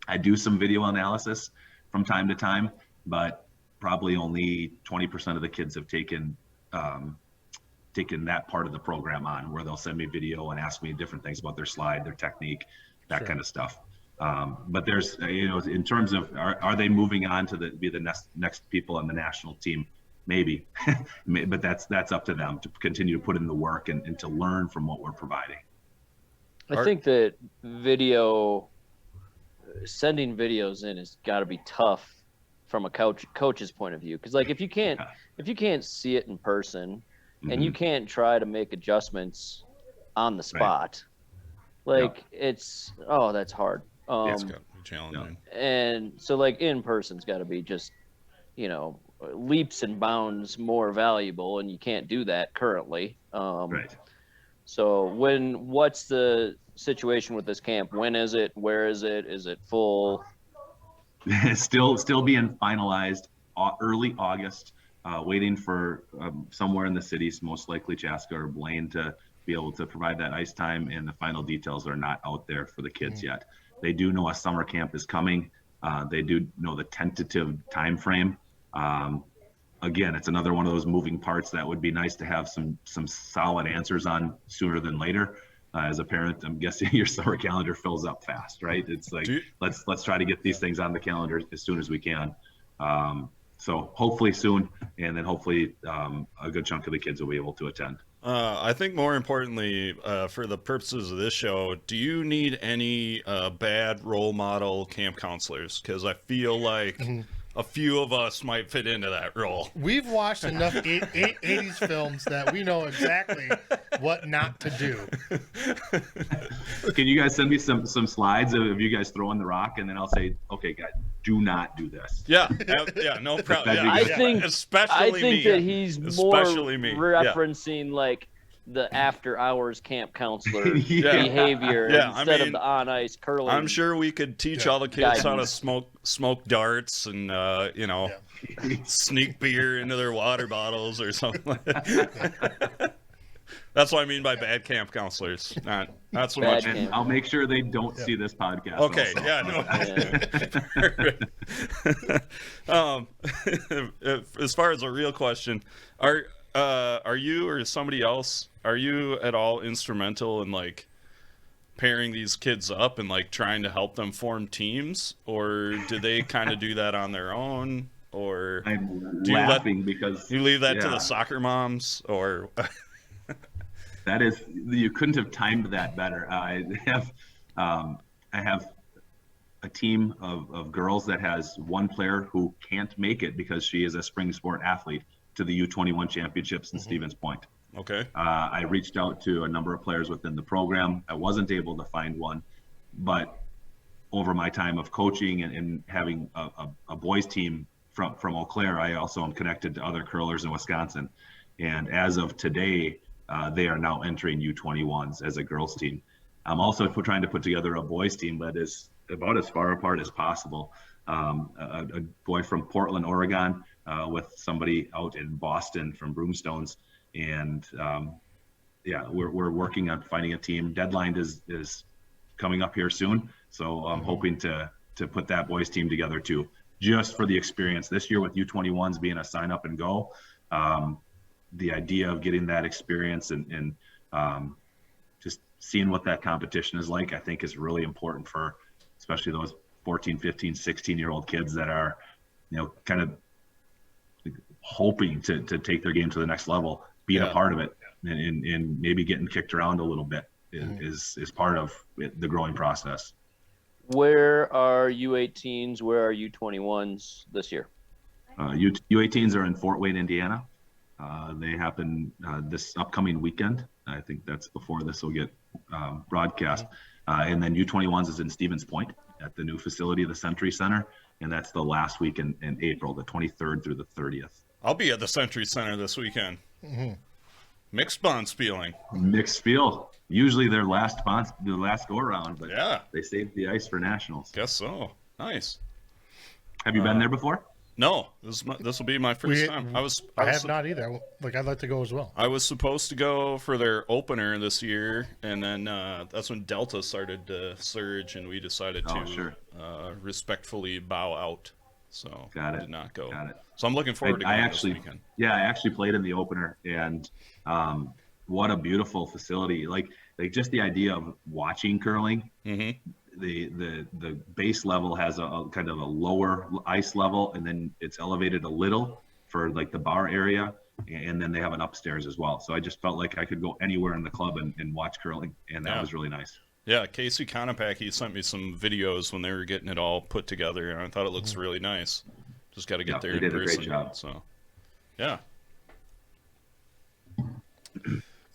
I do some video analysis from time to time, but probably only 20% of the kids have taken that part of the program on, where they'll send me video and ask me different things about their slide, their technique, that kind of stuff. But there's, you know, in terms of are they moving on to be the next people on the national team? Maybe, but that's up to them to continue to put in the work and to learn from what we're providing. I think that sending videos in has got to be tough from a coach's point of view, because like if you can't see it in person, mm-hmm. and you can't try to make adjustments on the spot, right. Like that's hard. It's got to be challenging. And so like in person's got to be just, you know, leaps and bounds more valuable, and you can't do that currently. Right. So what's the situation with this camp? When is it? Where is it? Is it full? Still being finalized. Early August. Waiting for somewhere in the cities, most likely Chaska or Blaine, to be able to provide that ice time, and the final details are not out there for the kids yet. They do know a summer camp is coming. They do know the tentative time frame. Again, it's another one of those moving parts that would be nice to have some solid answers on sooner than later. As a parent, I'm guessing your summer calendar fills up fast, right? It's like, let's try to get these things on the calendar as soon as we can. So hopefully soon, and then hopefully a good chunk of the kids will be able to attend. I think more importantly, for the purposes of this show, do you need any bad role model camp counselors? Because I feel like a few of us might fit into that role. We've watched enough 80s films that we know exactly what not to do. Can you guys send me some slides of you guys throwing the rock, and then I'll say, okay, guys, do not do this. Yeah, no problem. Yeah, I think that he's more referencing like the after hours camp counselor behavior instead of the on ice curling. I'm sure we could teach all the kids how to smoke darts and sneak beer into their water bottles or something. That's what I mean by bad camp counselors. Not so much. And I'll make sure they don't see this podcast. Okay. Also. As far as a real question, are you or somebody else, are you at all instrumental in like pairing these kids up and like trying to help them form teams, or do they kind of do that on their own, or I'm laughing because you leave that to the soccer moms, or that is, you couldn't have timed that better. I have a team of girls that has one player who can't make it because she is a spring sport athlete to the U21 championships in Stevens Point. Okay. I reached out to a number of players within the program. I wasn't able to find one, but over my time of coaching and having a boys team from Eau Claire, I also am connected to other curlers in Wisconsin. And as of today, they are now entering U21s as a girls team. I'm also trying to put together a boys team that is about as far apart as possible. A boy from Portland, Oregon, with somebody out in Boston from Broomstones. And we're working on finding a team. Deadline is coming up here soon. So I'm hoping to put that boys team together too, just for the experience this year with U21s being a sign up and go. The idea of getting that experience and just seeing what that competition is like, I think is really important for especially those 14, 15, 16-year-old kids that are, kind of hoping to take their game to the next level. Being a part of it and maybe getting kicked around a little bit is part of the growing process. Where are U18s? Where are U21s this year? U18s are in Fort Wayne, Indiana. They happen this upcoming weekend. I think that's before this will get broadcast. And then U21s is in Stevens Point at the new facility, the Century Center. And that's the last week in April, the 23rd through the 30th. I'll be at the Century Center this weekend. Mixed bonspieling. Mixed spiel. Usually their last go around, but they saved the ice for nationals. Guess so. Nice. Have you been there before? No, this will be my first time. I have not either. I'd like to go as well. I was supposed to go for their opener this year, and then that's when Delta started to surge, and we decided to respectfully bow out. So I did not go. Got it. So I'm looking forward to going this weekend. Yeah, I actually played in the opener, and what a beautiful facility! Like just the idea of watching curling. Mm-hmm. The base level has a kind of a lower ice level, and then it's elevated a little for like the bar area, and then they have an upstairs as well. So I just felt like I could go anywhere in the club and watch curling, and that was really nice. Yeah, Casey Konopacki sent me some videos when they were getting it all put together, and I thought it looks really nice. Just got to get there in person. They did a great job. So, yeah.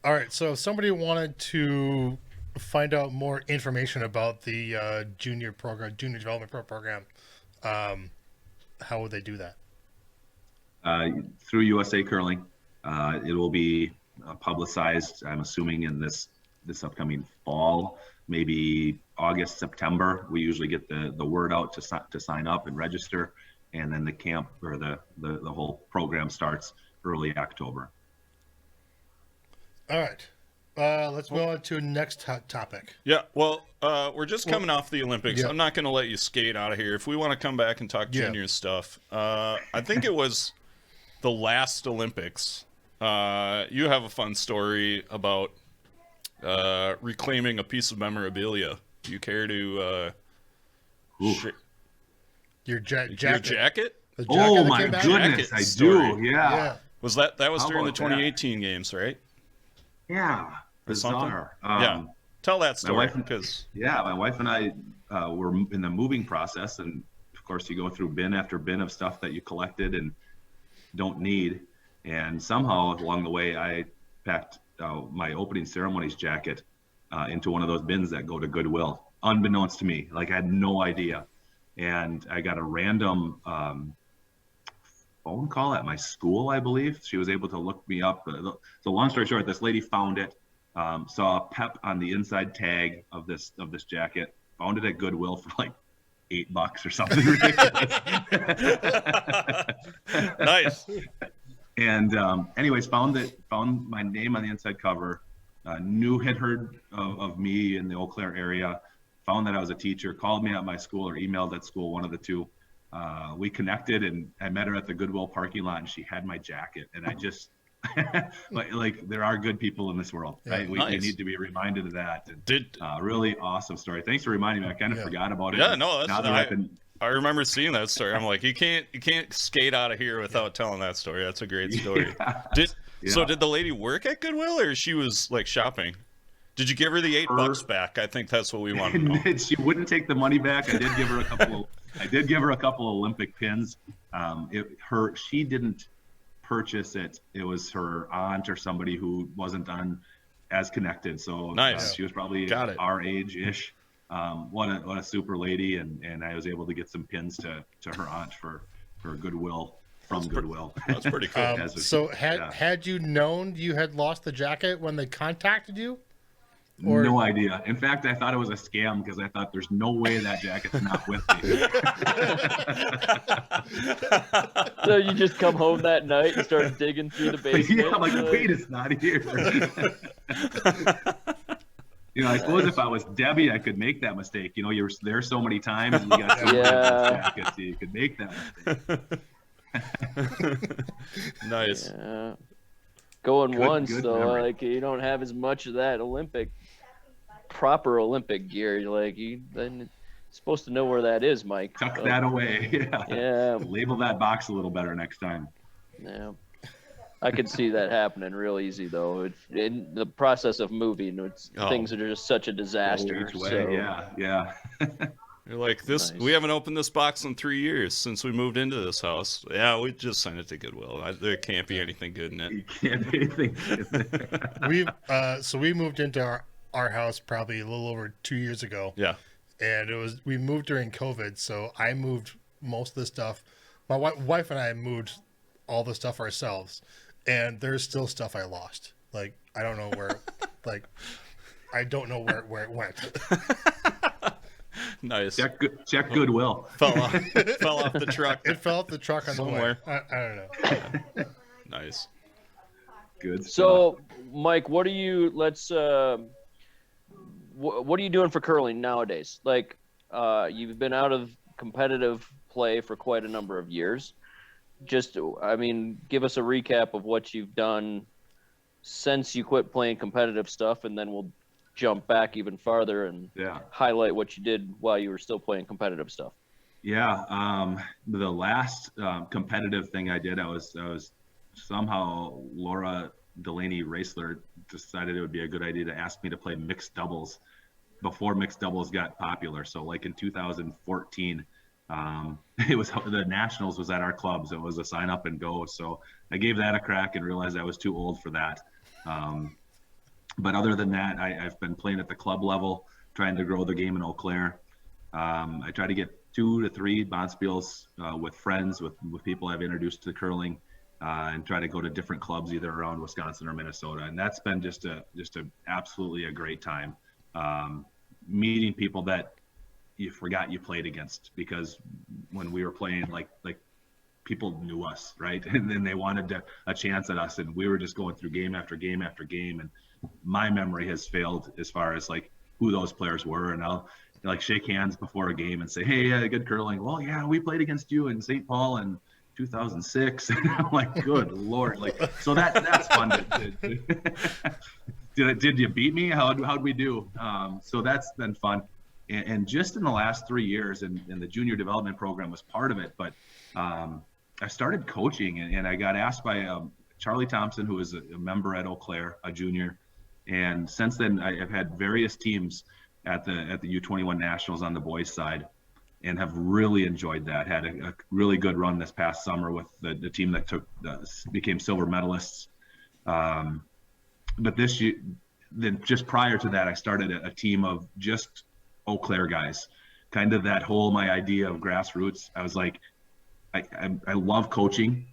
All right, so if somebody wanted to find out more information about the junior development program, how would they do that? Through USA Curling. It will be publicized, I'm assuming, in this upcoming fall, maybe August, September. We usually get the word out to sign up and register, and then the camp or the whole program starts early October. All right. Let's move on to next topic. Yeah, well, we're just coming off the Olympics. Yeah. I'm not going to let you skate out of here. If we want to come back and talk junior stuff, I think it was the last Olympics. You have a fun story about reclaiming a piece of memorabilia. Do you care to your jacket? Your jacket? Oh my goodness, I do. Yeah. Was that was during the 2018 games, right? Yeah. Bizarre. Tell that story because my wife and I were in the moving process and of course, you go through bin after bin of stuff that you collected and don't need. And somehow along the way, I packed my opening ceremonies jacket into one of those bins that go to Goodwill, unbeknownst to me. Like, I had no idea. And I got a random phone call at my school, I believe. She was able to look me up. So long story short, this lady found it, saw Pep on the inside tag of this jacket, found it at Goodwill for like $8 or something ridiculous. Nice. And anyways, found my name on the inside cover, had heard of me in the Eau Claire area, found that I was a teacher, called me at my school or emailed at school, one of the two. We connected, and I met her at the Goodwill parking lot, and she had my jacket. And I just, like there are good people in this world, right? We need to be reminded of that. And, really awesome story. Thanks for reminding me. I kind of forgot about it. Yeah, no, I remember seeing that story. I'm like, you can't skate out of here without telling that story. That's a great story. So did the lady work at Goodwill, or she was like shopping? Did you give her the $8 back? I think that's what we want to know. She wouldn't take the money back. I did give her a couple of Olympic pins. She didn't purchase it. It was her aunt or somebody who wasn't as connected. So nice. She was probably our age-ish. What a super lady, and I was able to get some pins to her aunt for Goodwill from Goodwill. That's pretty cool. So had you known you had lost the jacket when they contacted you? Or... No idea. In fact, I thought it was a scam because I thought there's no way that jacket's not with me. So you just come home that night and start digging through the basement. Yeah, I'm like, wait, it's not here. I suppose if I was Debbie, I could make that mistake. You were there so many times, and you got so many jackets, so you could make that mistake. Nice. Yeah. Going once, though, memory. Like you don't have as much of that proper Olympic gear. Then you're supposed to know where that is, Mike. Tuck that away. Yeah. Label that box a little better next time. Yeah. I could see that happening real easy, though. In the process of moving, things that are just such a disaster. So. Yeah. You're like, we haven't opened this box in 3 years since we moved into this house. Yeah, we just sent it to Goodwill. There can't be anything good in it. You can't be anything good. We moved into our house probably a little over 2 years ago. Yeah. And we moved during COVID, so I moved most of the stuff. My wife and I moved all the stuff ourselves, and there's still stuff I lost. Like, I don't know where, I don't know where it went. Nice. Check Goodwill. Fell off the truck. It fell off the truck on somewhere. The way. I don't know. Nice. Good stuff. So, Mike, what are you doing for curling nowadays? Like, you've been out of competitive play for quite a number of years. Give us a recap of what you've done since you quit playing competitive stuff, and then we'll jump back even farther and highlight what you did while you were still playing competitive stuff. Yeah. The last competitive thing I did, I was somehow Laura Delaney Racler decided it would be a good idea to ask me to play mixed doubles before mixed doubles got popular. So like in 2014, it was the Nationals was at our club, so it was a sign up and go. So I gave that a crack and realized I was too old for that. But other than that, I've been playing at the club level, trying to grow the game in Eau Claire. I try to get 2 to 3 bonspiels with friends, with people I've introduced to curling, and try to go to different clubs either around Wisconsin or Minnesota. And that's been just absolutely a great time. Meeting people that you forgot you played against, because when we were playing, like people knew us, right? And then they wanted a chance at us, and we were just going through game after game after game. And my memory has failed as far as like who those players were. And I'll shake hands before a game and say, hey, good curling. Well, yeah, we played against you in St. Paul in 2006. And I'm like, good Lord. So that's fun. Did you beat me? How'd we do? So that's been fun. And just in the last 3 years, and the junior development program was part of it, but I started coaching, and I got asked by Charlie Thompson, who is a member at Eau Claire, a junior. And since then, I've had various teams at the U21 Nationals on the boys' side. and have really enjoyed that. Had a really good run this past summer with the team that became silver medalists. But this year, then just prior to that, I started a team of just Eau Claire guys. Kind of that whole my idea of grassroots. I was like, I love coaching,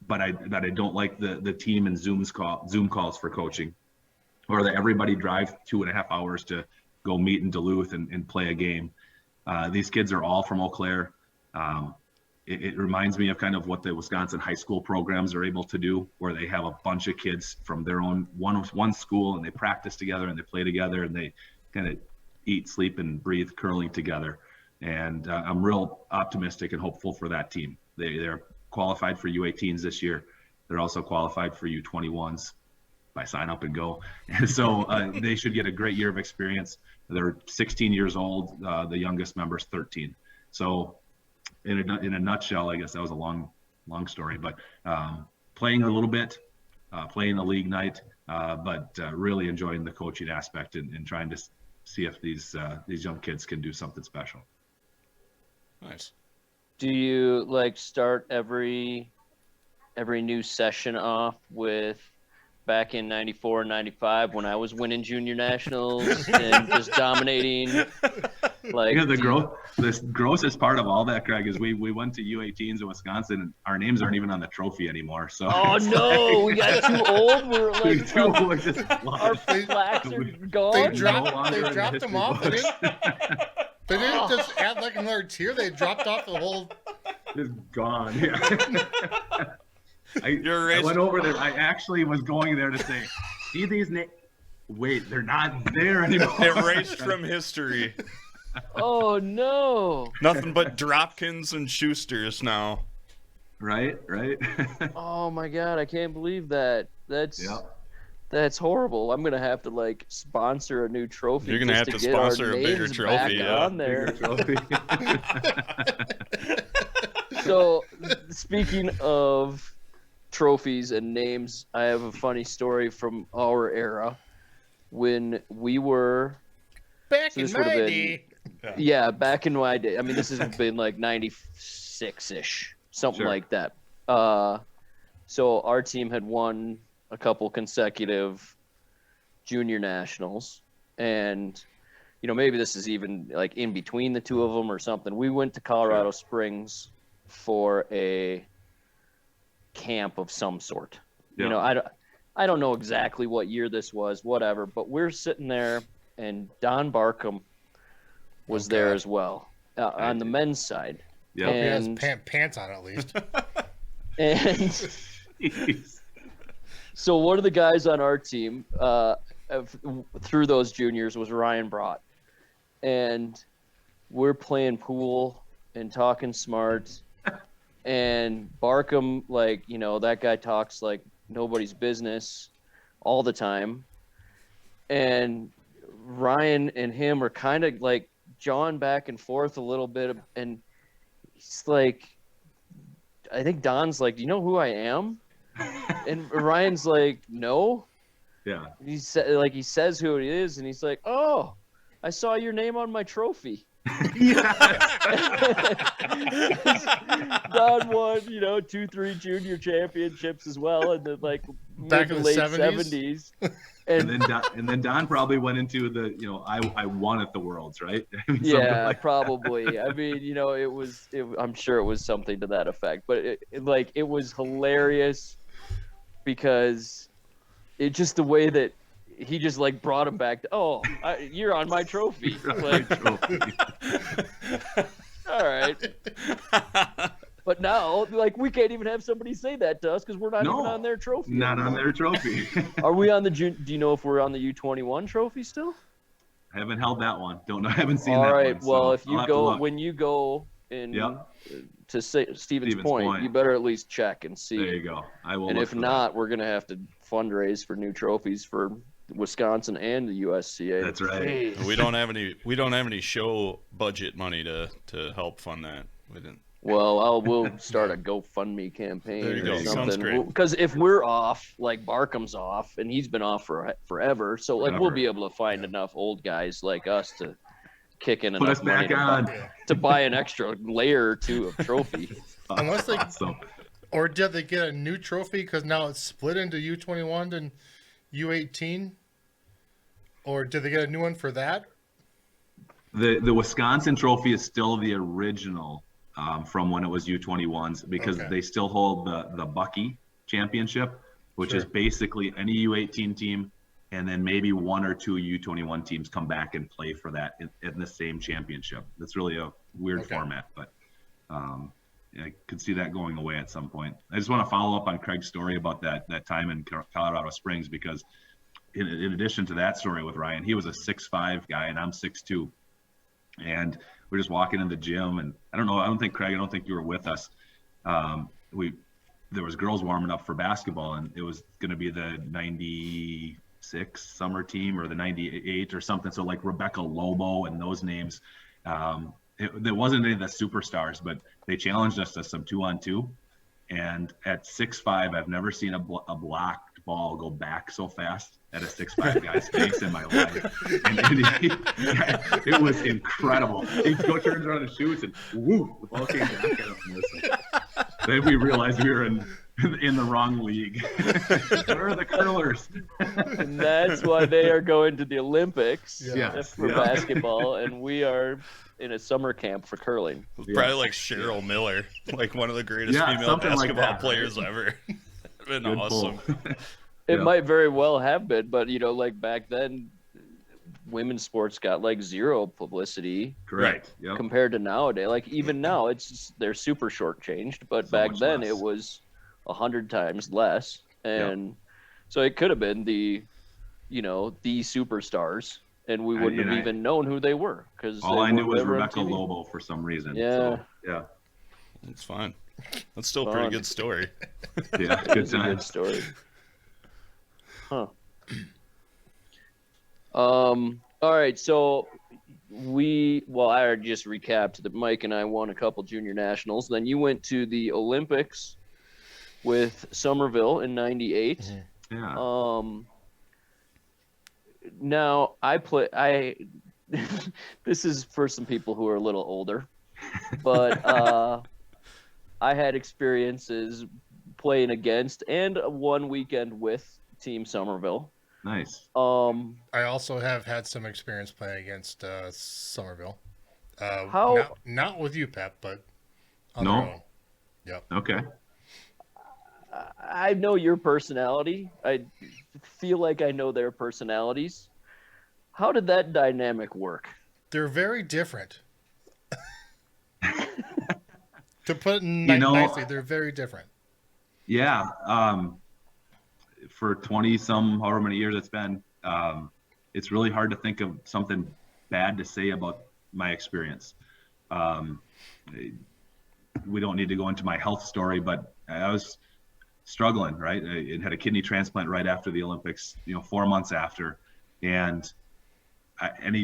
but I don't like the team and Zoom calls for coaching, or that everybody drive 2.5 hours to go meet in Duluth and play a game. These kids are all from Eau Claire. It reminds me of kind of what the Wisconsin high school programs are able to do, where they have a bunch of kids from their own one school, and they practice together and they play together and they kind of eat, sleep, and breathe curling together. And I'm real optimistic and hopeful for that team. They're qualified for U18s this year. They're also qualified for U21s by sign up and go. And so they should get a great year of experience. They're 16 years old. The youngest member's 13. So in a nutshell, I guess that was a long story, but playing a little bit, playing the league night, but really enjoying the coaching aspect and trying to see if these young kids can do something special. Nice. Do you start every new session off with back in 94 and 95 when I was winning junior nationals and just dominating? The grossest part of all that, Craig, is we went to U18s in Wisconsin and our names aren't even on the trophy anymore. So we got too old. We're our plaques are gone. They dropped them off. They didn't just add another tier. They dropped off the whole. It's gone. Yeah. I went over there. I actually was going there to say, see these names? Wait, they're not there anymore. Erased from history. Oh no! Nothing but Dropkins and Schusters now. Right. Oh my God! I can't believe that. That's horrible. I'm gonna have to sponsor a new trophy. You're gonna have to sponsor a bigger trophy. On there. So, speaking of trophies and names, I have a funny story from our era when we were back in my day. Yeah, back in my day. I mean, this has been 96-ish, something like that. So our team had won a couple consecutive junior nationals, and maybe this is even in between the two of them or something. We went to Colorado Springs for a camp of some sort. I don't know exactly what year this was, whatever, but we're sitting there and Don Barkham was there as well on the men's side. Yeah, he has pants on at least. And so one of the guys on our team through those juniors was Ryan Brott, and we're playing pool and talking smart. And Barkham, that guy talks like nobody's business all the time. And Ryan and him are kind of jawing back and forth a little bit. And he's I think Don's do you know who I am? And Ryan's no. Yeah. He says who it is. And he's oh, I saw your name on my trophy. Don won, 2-3 junior championships as well, and then back in the late 70s. And then Don probably went into the I won at the Worlds, right? Probably. I mean, I'm sure it was something to that effect, but it was hilarious because it just the way that he just brought him back to, you're on my trophy. All right. But now, we can't even have somebody say that to us because we're not even on their trophy. Not on their trophy. Are we on the do you know if we're on the U21 trophy still? I haven't held that one. Don't know. I haven't seen that one. All right. Well, so if you go, when you go in to say Stevens Point, you better at least check and see. There you go. I will. And if not, we're going to have to fundraise for new trophies for Wisconsin and the USCA. That's right. We don't have any show budget money to help fund that. We didn't. Well, we'll start a GoFundMe campaign there you or go. something. Sounds great. Because if we're off, Barkham's off, and he's been off for forever, so we'll be able to find enough old guys like us to kick in Put enough us money back on. to buy an extra layer or two of trophy. Unless they, Awesome. or did they get a new trophy because now it's split into U21 and U18? Or did they get a new one for that? The Wisconsin trophy is still the original from when it was U21s because they still hold the Bucky championship, which is basically any U18 team, and then maybe one or two U21 teams come back and play for that in the same championship. That's really a weird format, but I could see that going away at some point. I just want to follow up on Craig's story about that time in Colorado Springs, because in addition to that story with Ryan, he was a 6'5" guy and I'm 6'2", and we're just walking in the gym, and I don't think Craig, I don't think you were with us. There was girls warming up for basketball, and it was going to be the 96 summer team or the 98 or something. So like Rebecca Lobo and those names. There wasn't any of the superstars, but they challenged us to some 2-on-2. And at 6'5", I've never seen a blocked ball go back so fast at a 6'5" guy's face in my life. And it was incredible. He turns around and shoots, and woo, the ball came back at him. Then we realized we were in the wrong league. Where are the curlers? And that's why they are going to the Olympics for Yeah. basketball, and we are in a summer camp for curling. Probably like Cheryl Miller, like one of the greatest female basketball players ever. Been Good awesome. It might very well have been, but like back then, women's sports got like zero publicity. Correct. Yep. Compared to nowadays. Like even now, it's just, they're super shortchanged, but So back much then less. it was 100 times less, and so it could have been the superstars, and we wouldn't have even known who they were because all I knew was Rebecca Lobo for some reason. Yeah. So, yeah. It's fine. That's still a pretty good story. Yeah. Good It's a good times. story. Huh. All right, so I already just recapped that Mike and I won a couple junior nationals. Then you went to the Olympics with Somerville in '98. Yeah. Now this is for some people who are a little older, but I had experiences playing against and one weekend with Team Somerville. Nice. I also have had some experience playing against Somerville. Not with you, Pep, but on their own. Yep. Okay. I know your personality. I feel like I know their personalities. How did that dynamic work? They're very different. To put it nicely, they're very different. Yeah. For 20-some, however many years it's been, it's really hard to think of something bad to say about my experience. We don't need to go into my health story, but I was struggling, right? I had a kidney transplant right after the Olympics, 4 months after. And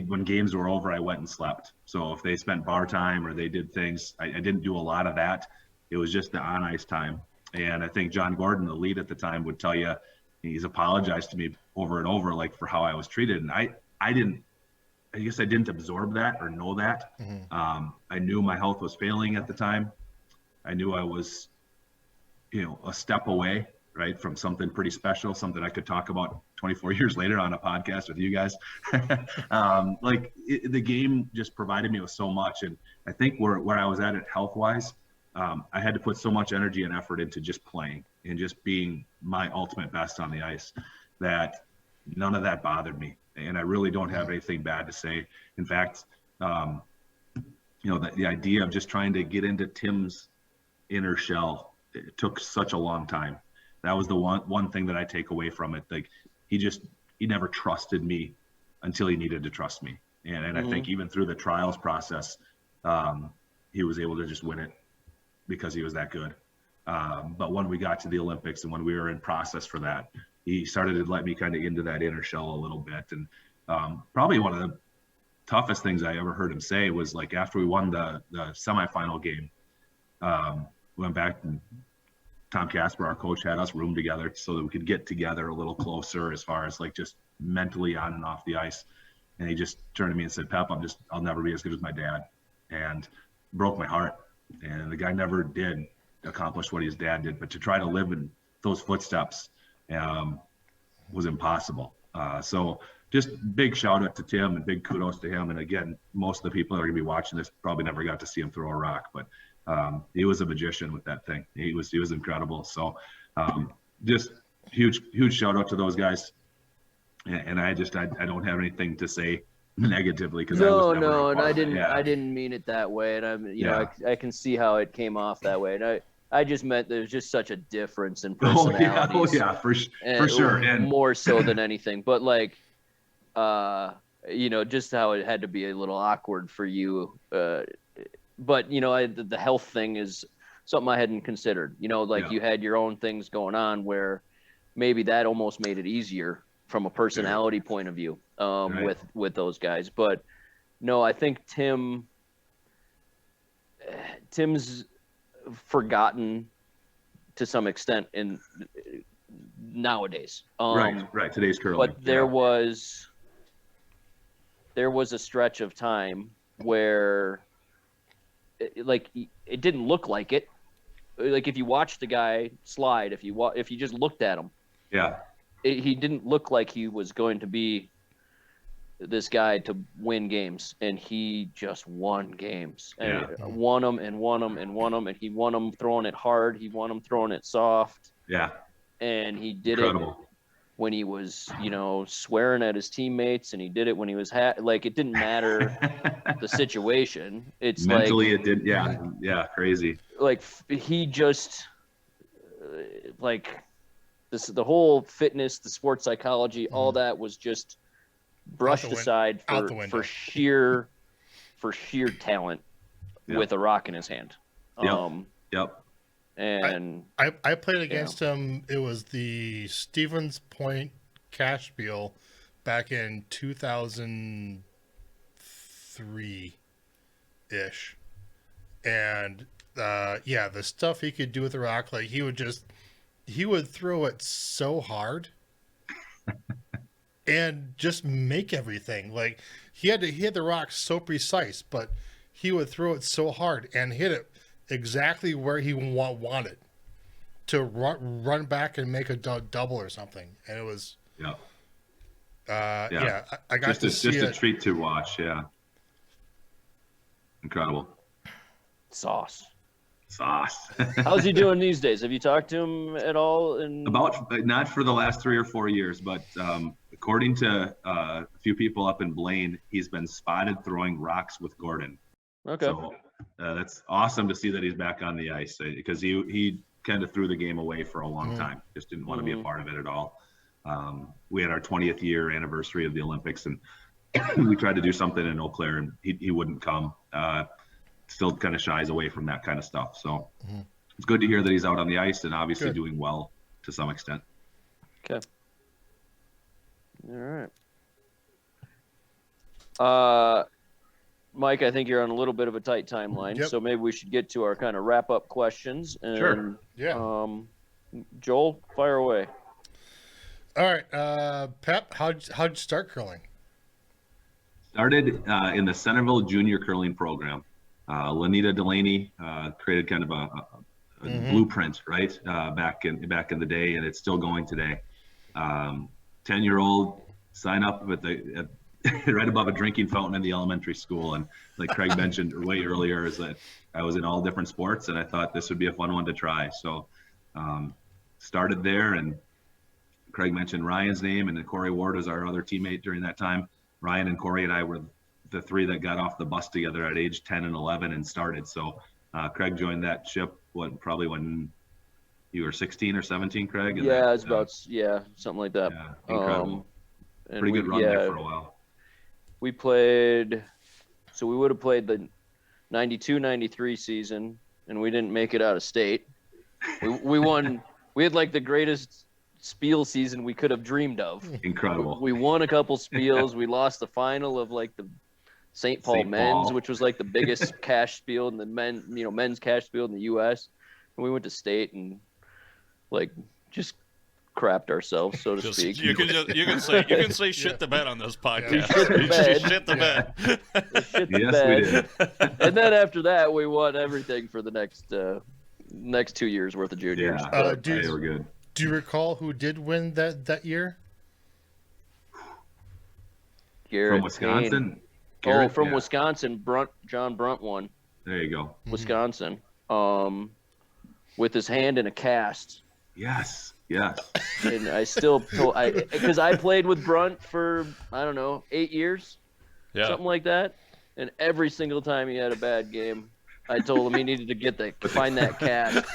when games were over, I went and slept. So if they spent bar time or they did things, I didn't do a lot of that. It was just the on-ice time. And I think John Gordon, the lead at the time, would tell you, he's apologized to me over and over, like for how I was treated. And I guess I didn't absorb that or know that. Mm-hmm. I knew my health was failing at the time. I knew I was, a step away, right, from something pretty special, something I could talk about 24 years later on a podcast with you guys. The game just provided me with so much. And I think where I was at it health-wise, I had to put so much energy and effort into just playing and just being my ultimate best on the ice that none of that bothered me. And I really don't have anything bad to say. In fact, the idea of just trying to get into Tim's inner shell, it took such a long time. That was the one thing that I take away from it. Like he never trusted me until he needed to trust me. And I think even through the trials process, he was able to just win it because he was that good. But when we got to the Olympics and when we were in process for that, he started to let me kind of into that inner shell a little bit. And probably one of the toughest things I ever heard him say was like after we won the semifinal game, we went back and Tom Casper, our coach, had us room together so that we could get together a little closer as far as like just mentally on and off the ice. And he just turned to me and said, Pep, I'll never be as good as my dad. And broke my heart. And the guy never did accomplish what his dad did, but to try to live in those footsteps was impossible. So just big shout out to Tim and big kudos to him. And again, most of the people that are gonna be watching this probably never got to see him throw a rock, but he was a magician with that thing. He was incredible. So just huge shout out to those guys. And I don't have anything to say negatively because I didn't mean it that way, and I can see how it came off that way, and I just meant there's just such a difference in personalities. For sure, and more so than anything, but like, just how it had to be a little awkward for you, but the health thing is something I hadn't considered. You had your own things going on where maybe that almost made it easier from a personality point of view with those guys. But no, I think Tim's forgotten to some extent in nowadays. Right. Today's curling. But there was a stretch of time where it didn't look like it. Like if you watch the guy slide, if you just looked at him, he didn't look like he was going to be this guy to win games, and he just won games and won them and won them and won them, and he won them throwing it hard. He won them throwing it soft. Yeah. And he did it when he was, swearing at his teammates, and he did it when he was it didn't matter the situation. It's mentally it did. Yeah. Crazy. Like he just the whole fitness, the sports psychology, all that was just brushed aside for sheer talent with a rock in his hand. Yep. And I played against him. It was the Stevens Point Cash Spiel back in 2003 ish. And the stuff he could do with the rock, like he would throw it so hard and just make everything. Like he had the rock so precise, but he would throw it so hard and hit it exactly where he wanted to run back and make a double or something. And it was I got to see just a treat to watch. Incredible. Sauce. How's he doing these days? Have you talked to him at all? Not for the last 3 or 4 years, but according to a few people up in Blaine, he's been spotted throwing rocks with Gordon. Okay. So that's awesome to see that he's back on the ice, because he kind of threw the game away for a long time. Just didn't want to be a part of it at all. We had our 20th year anniversary of the Olympics, and we tried to do something in Eau Claire, and he wouldn't come. Still kind of shies away from that kind of stuff. So it's good to hear that he's out on the ice and obviously doing well to some extent. Okay. All right. Mike, I think you're on a little bit of a tight timeline, so maybe we should get to our kind of wrap-up questions. And, sure. Yeah. Joel, fire away. All right. Pep, how'd you start curling? Started in the Centerville Junior Curling Program. Lanita Delaney created kind of a blueprint, right? Back in the day, and it's still going today. 10-year-old sign up at right above a drinking fountain in the elementary school, and like Craig mentioned way earlier, is that I was in all different sports, and I thought this would be a fun one to try. So started there, and Craig mentioned Ryan's name, and then Corey Ward was our other teammate during that time. Ryan and Corey and I were the 3 that got off the bus together at age 10 and 11 and started. So Craig joined that ship probably when you were 16 or 17, Craig? And it's about something like that. Yeah, incredible. Pretty good run there for a while. We played, so we would have played the 92-93 season, and we didn't make it out of state. We won. We had like the greatest Spiel season we could have dreamed of. Incredible. We won a couple Spiels. We lost the final of like the St. Paul men's, which was like the biggest cash Spiel in the men's cash Spiel in the U.S. And we went to state and like just crapped ourselves, so to speak. You can say shit the bed on this podcast. Shit the bed. Shit the bed. We did. And then after that, we won everything for the next 2 years worth of juniors. Yeah, they were good. Do you recall who did win that year? From Wisconsin. Wisconsin, John Brunt won. There you go. Wisconsin, with his hand in a cast. Yes. And I still, because I played with Brunt for 8 years, something like that. And every single time he had a bad game, I told him he needed to find that cast.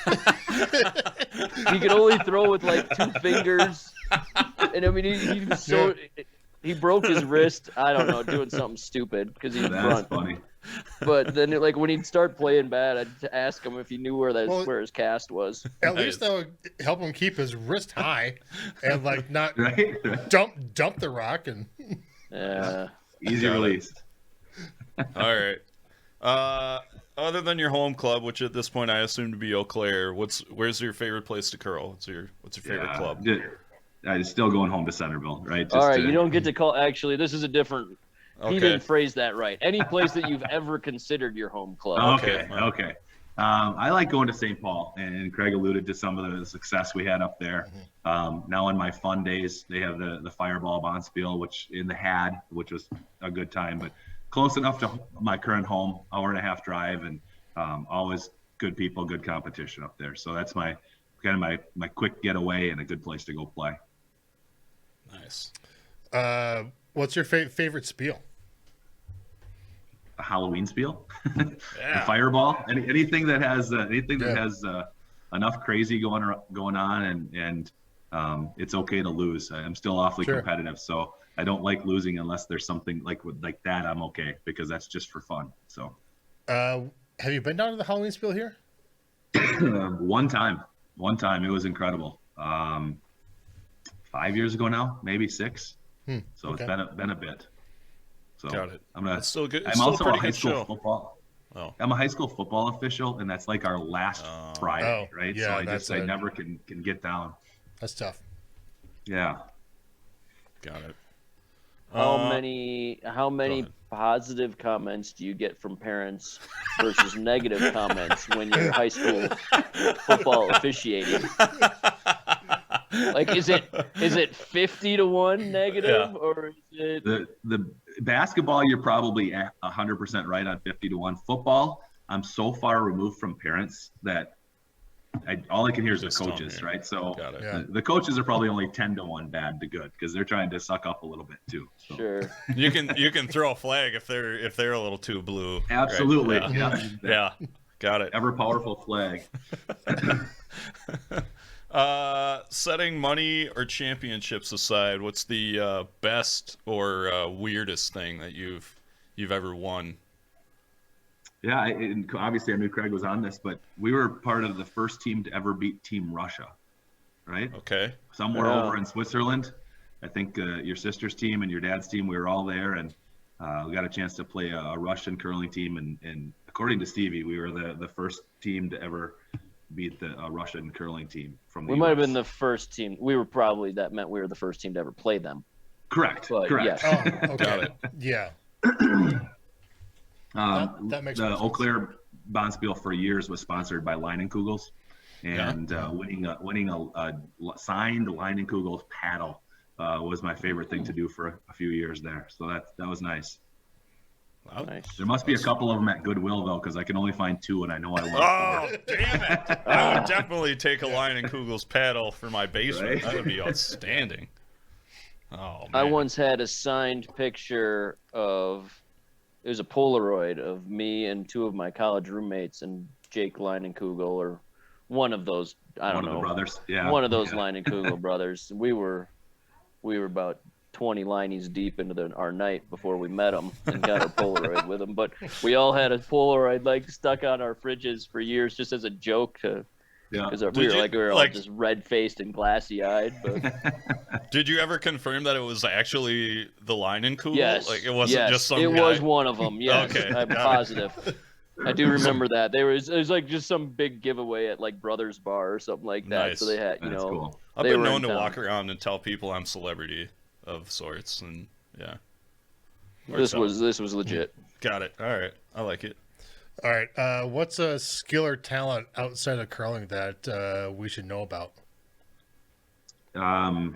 He could only throw with like 2 fingers, and I mean he was so. He broke his wrist, I don't know, doing something stupid because he's Brunt. Funny. But then, when he'd start playing bad, I'd ask him if he knew where his cast was. At least that would help him keep his wrist high and not right? dump the rock and. Easy release. All right. Other than your home club, which at this point I assume to be Eau Claire, where's your favorite place to curl? What's your favorite club? I'm still going home to Centerville, right? All right, you don't get to call. Actually, this is a different. Okay. He didn't phrase that right. Any place that you've ever considered your home club. Okay. I like going to St. Paul, and Craig alluded to some of the success we had up there. Now in my fun days, they have the Fireball Bonspiel, which was a good time, but close enough to my current home, 1.5-hour drive, and always good people, good competition up there. So that's my quick getaway and a good place to go play. Nice. What's your favorite spiel? A Halloween spiel, the Fireball, anything that has enough crazy going on, and it's okay to lose. I'm still awfully competitive, so I don't like losing unless there's something like that. I'm okay because that's just for fun. So, have you been down to the Halloween spiel here? One time, it was incredible. 5 years ago now, maybe 6. So it's been a bit. So got it. That's still good. I'm also a high school football. Oh. I'm a high school football official, and that's like our last Friday, right? Yeah, so I never can get down. That's tough. Yeah. Got it. How many positive comments do you get from parents versus negative comments when you're high school football officiating? Like, is it 50-1 negative, or is it the basketball? You're probably 100% right on 50-1. Football, I'm so far removed from parents that all I can hear is the coaches, right? So the coaches are probably only 10-1 bad to good because they're trying to suck up a little bit too. So. Sure. You can throw a flag if they're a little too blue. Absolutely. Right? Yeah. Got it. Ever powerful flag. Setting money or championships aside, what's the best or weirdest thing that you've ever won? Yeah, and obviously I knew Craig was on this, but we were part of the first team to ever beat Team Russia, right? Okay. Somewhere over in Switzerland. I think your sister's team and your dad's team, we were all there, and we got a chance to play a Russian curling team, and according to Stevie, we were the first team to ever beat the Russian curling team from the We might have been the first team. That meant we were the first team to ever play them. Correct. Correct. Yes. Oh, okay. Got it. Yeah. That makes the sense. Eau Claire Bonspiel for years was sponsored by Leinenkugels, and winning a signed Leinenkugels paddle was my favorite thing to do for a few years there. So that was nice. Wow. Nice. There must be a couple of them at Goodwill though, because I can only find 2, and I know I want. Oh, damn it! I would definitely take a Leinenkugels paddle for my basement. Right? That would be outstanding. Oh, man. I once had a signed picture of. It was a Polaroid of me and 2 of my college roommates and Jake Leinenkugel, or one of those. I don't know. One of the brothers. Yeah. One of those Leinenkugel brothers. We were about 20 Liney's deep into our night before we met them and got our Polaroid with them. But we all had a Polaroid stuck on our fridges for years, just as a joke because we were all just red-faced and glassy-eyed. But did you ever confirm that it was actually the Leinenkugel? Yes. Like it wasn't just some It guy? was one of them. Yes. Okay. I'm positive. I do remember that. It was like just some big giveaway at like Brothers Bar or something like that. Nice. So they had, That's cool. I've been known to walk around and tell people I'm celebrity of sorts, and yeah. This was legit. Got it. All right, I like it. All right. What's a skill or talent outside of curling that we should know about? I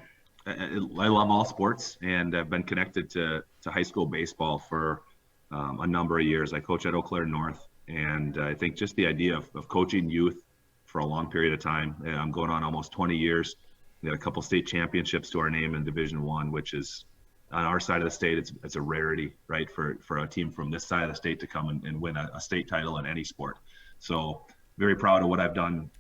love all sports, and I've been connected to high school baseball for a number of years. I coach at Eau Claire North, and I think just the idea of coaching youth for a long period of time. I'm going on almost 20 years. We got a couple state championships to our name in Division I, which is on our side of the state. It's a rarity, right, for a team from this side of the state to come and win a state title in any sport. So very proud of what I've done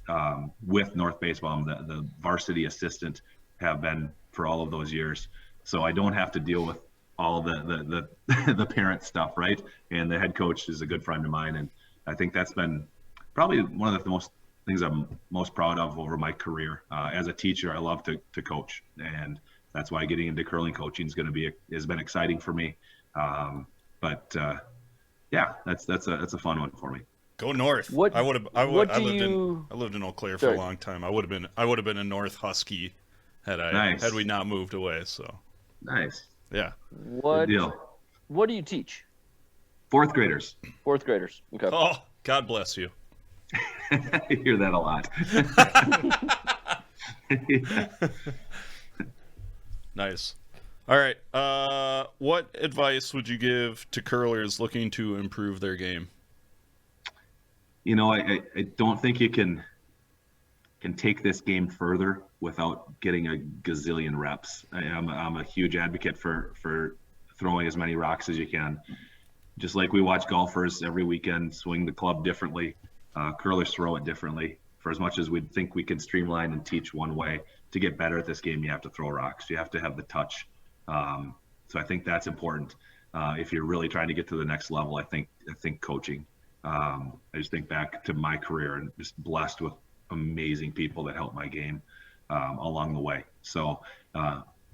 with North Baseball. I'm the varsity assistant, have been for all of those years. So I don't have to deal with all the the parent stuff, right? And the head coach is a good friend of mine, and I think that's been probably one of the most things I'm most proud of over my career. As a teacher, I love to coach, and that's why getting into curling coaching has been exciting for me. Yeah, that's a fun one for me. Go North. I lived in Eau Claire for a long time. I would have been a North Husky had we not moved away. So nice. Yeah. Good deal. What do you teach? Fourth graders. Okay. Oh, God bless you. I hear that a lot. Nice. All right. What advice would you give to curlers looking to improve their game? You know, I don't think you can take this game further without getting a gazillion reps. I'm a huge advocate for throwing as many rocks as you can. Just like we watch golfers every weekend swing the club differently, curlers throw it differently. For as much as we think we can streamline and teach one way, to get better at this game, you have to throw rocks. You have to have the touch. So I think that's important. If you're really trying to get to the next level, I think coaching. I just think back to my career and just blessed with amazing people that helped my game along the way. So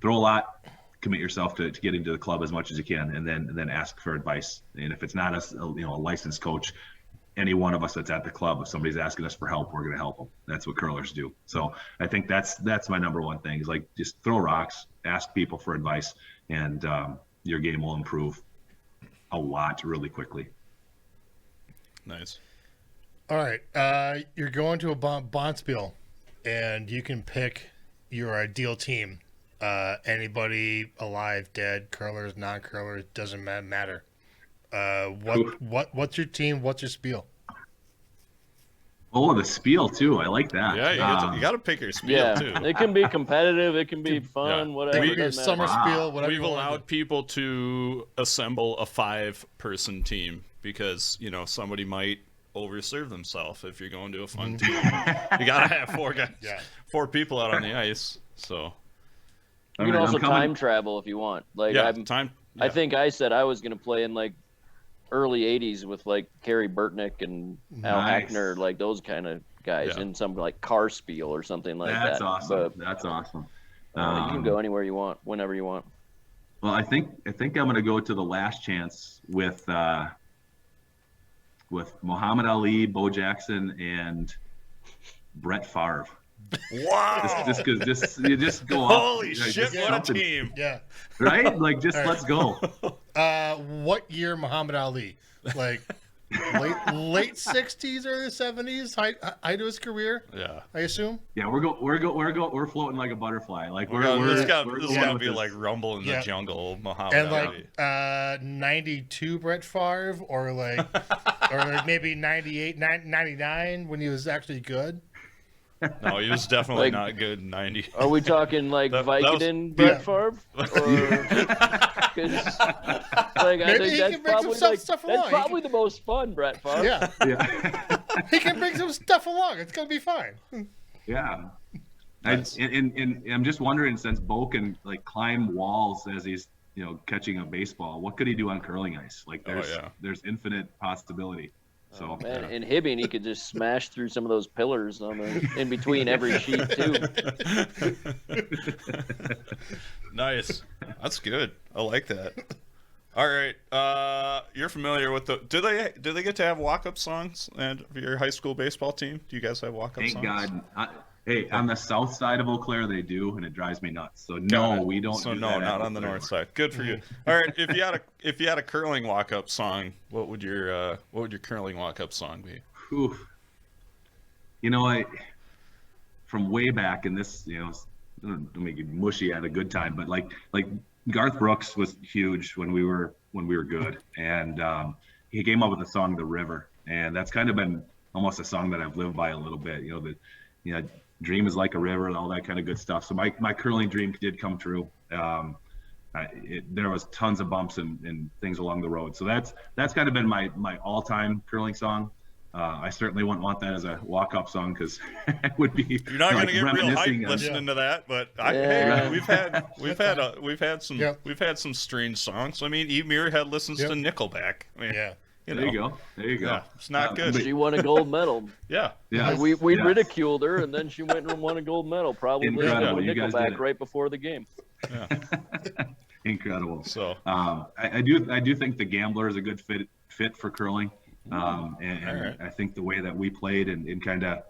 throw a lot, commit yourself to getting to the club as much as you can, and then ask for advice. And if it's not a licensed coach, any one of us that's at the club, if somebody's asking us for help, we're going to help them. That's what curlers do. So I think that's my number one thing is like just throw rocks, ask people for advice, and your game will improve a lot really quickly. Nice. All right. You're going to a Bonspiel, and you can pick your ideal team. Anybody alive, dead, curlers, non-curlers, doesn't matter. What's your team? What's your spiel? Oh, the spiel too. I like that. Yeah, you got to pick your spiel too. It can be competitive. It can be fun. Whatever. Maybe a summer spiel. Whatever. We've allowed people to assemble a 5-person team because somebody might overserve themselves if you're going to a fun team. You got to have 4 guys, 4 people out on the ice. So you can also time travel if you want. I think I said I was going to play in like early 80s with like Carey Burtnick and Al Hackner, like those kind of guys in some like car spiel or something like that. That's awesome. That's awesome. You can go anywhere you want, whenever you want. Well, I think I'm going to go to the last chance with Muhammad Ali, Bo Jackson, and Brett Favre. Wow! You just go off. Holy shit! What a team! Yeah. Right? Like, let's go. What year Muhammad Ali? Like late 60s, early 70s, height of his career. Yeah. I assume. Yeah, we're floating like a butterfly. Like this got to be like Rumble in the Jungle, Muhammad Ali. And like 92 Brett Favre, or maybe 98, 99 when he was actually good. No, he was definitely not good in 90. Are we talking like Vicodin Brett Favre? I think that's probably the most fun Brett Favre. Yeah. He can bring some stuff along. It's gonna be fine. Yeah. Nice. And I'm just wondering, since Bo can like climb walls as he's catching a baseball, what could he do on curling ice? Like there's infinite possibility. So in Hibbing, he could just smash through some of those pillars in between every sheet too. Nice, that's good. I like that. All right. You're familiar with the? Do they get to have walk-up songs and for your high school baseball team? Do you guys have walk-up songs? Thank God. Hey, on the south side of Eau Claire they do, and it drives me nuts. So no, we don't. So do no, that not on the north side. Good for you. All right. If you had a curling walk-up song, what would your curling walk-up song be? Whew. You know, from way back in this, don't make it mushy at a good time, but like Garth Brooks was huge when we were good, and he came up with the song "The River," and that's kind of been almost a song that I've lived by a little bit. Dream is like a river and all that kind of good stuff. So my curling dream did come true. There was tons of bumps and things along the road. So that's kind of been my all-time curling song. I certainly wouldn't want that as a walk-up song because it would be. You're not going to get real hype listening to that, but hey, we've had some strange songs. I mean, Eve Muirhead listens to Nickelback. I mean, There you go. Yeah, it's not good. She won a gold medal. Yeah. We ridiculed her, and then she went and won a gold medal. Probably Nickelback right before the game. Yeah. Incredible. So I do think the Gambler is a good fit for curling. And I think the way that we played and kind of,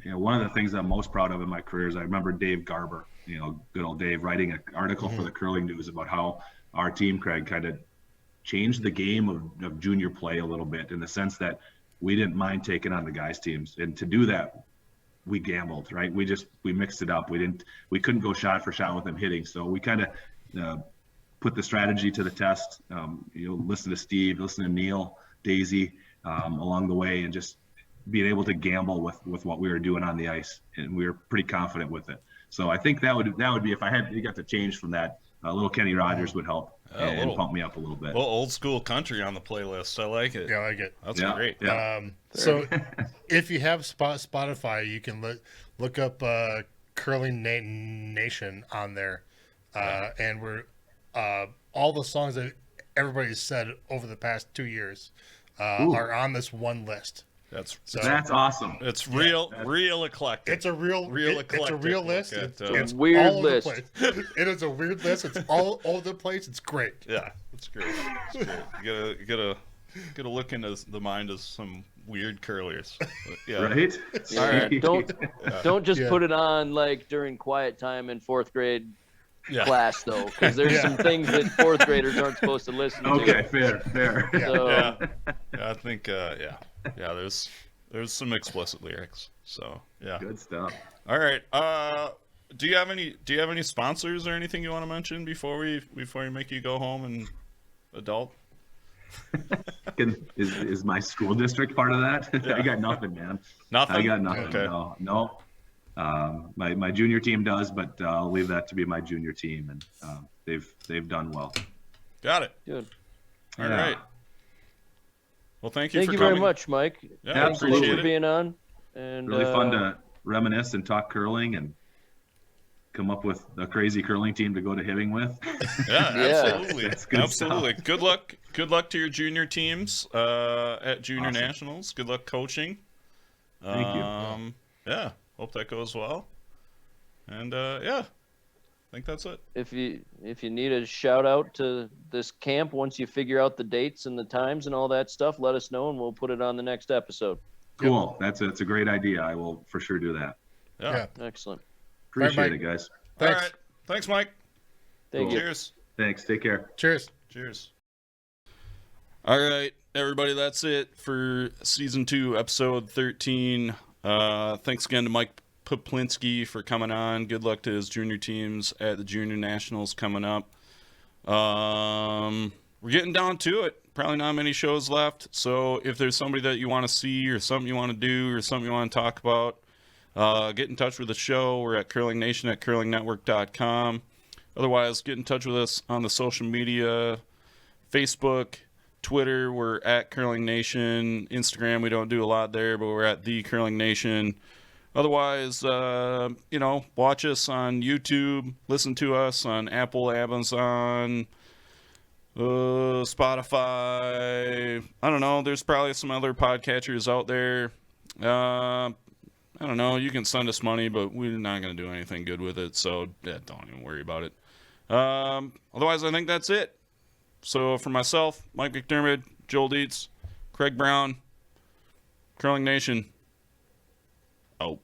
one of the things I'm most proud of in my career is I remember Dave Garber, good old Dave, writing an article for the Curling News about how our team, Craig, kind of changed the game of junior play a little bit in the sense that we didn't mind taking on the guys' teams. And to do that, we gambled, right? We mixed it up. We couldn't go shot for shot with them hitting. So we kind of put the strategy to the test. Listen to Steve, listen to Neil, Daisy along the way, and just being able to gamble with what we were doing on the ice, and we were pretty confident with it. So I think that would be, if you got to change from that, a little Kenny Rogers would help and pump me up a little bit. Well, old school country on the playlist. I like it. Yeah, I like it. That's great. Yeah. So if you have Spotify, you can look up Curling Nation on there, and we're all the songs that everybody's said over the past 2 years are on this one list. That's awesome. It's real eclectic. It's a real eclectic. It's a real list. It's weird list. It is a weird list. It's all over the place. It's great. Yeah, it's great. It's great. You gotta look into the mind of some weird curlers. Yeah. Right. All right. Don't just put it on like during quiet time in fourth grade class though, because there's some things that fourth graders aren't supposed to listen to. Okay, fair. So, I think there's some explicit lyrics. So good stuff. All right. Do you have any sponsors or anything you want to mention before we make you go home and adult? Is my school district part of that? Yeah. I got nothing, man. Nothing. I got nothing. Okay. No. My junior team does, but I'll leave that to be my junior team, and they've done well. Got it. good. All right. Well, thank you Thank for you coming. very much, Mike. Yeah, Thanks absolutely. for being on. And Really fun to reminisce and talk curling and come up with a crazy curling team to go to Hibbing with. Yeah, absolutely. That's good Absolutely. stuff. Good luck to your junior teams at Junior Awesome. Nationals. Good luck coaching. Thank you. Yeah. Hope that goes well. And I think that's it. If you need a shout out to this camp, once you figure out the dates and the times and all that stuff, let us know and we'll put it on the next episode. Cool. That's a great idea. I will for sure do that. Yeah. Excellent. Appreciate Mike. it, guys. Thanks. All right. Thanks, Mike. Thank you. Cheers. Thanks. Take care. Cheers. Cheers. All right, everybody, that's it for season 2, episode 13. Thanks again to Mike Poplinski for coming on. Good luck to his junior teams at the Junior Nationals coming up. We're getting down to it. Probably not many shows left. So if there's somebody that you want to see or something you want to do or something you want to talk about, get in touch with the show. We're at curlingnation@curlingnetwork.com. Otherwise, get in touch with us on the social media, Facebook, Twitter. We're at Curling Nation. Instagram, we don't do a lot there, but we're at The Curling Nation. Otherwise, watch us on YouTube. Listen to us on Apple, Amazon, Spotify. I don't know. There's probably some other podcatchers out there. I don't know. You can send us money, but we're not going to do anything good with it, so don't even worry about it. Otherwise, I think that's it. So for myself, Mike McDermott, Joel Dietz, Craig Brown, Curling Nation, out.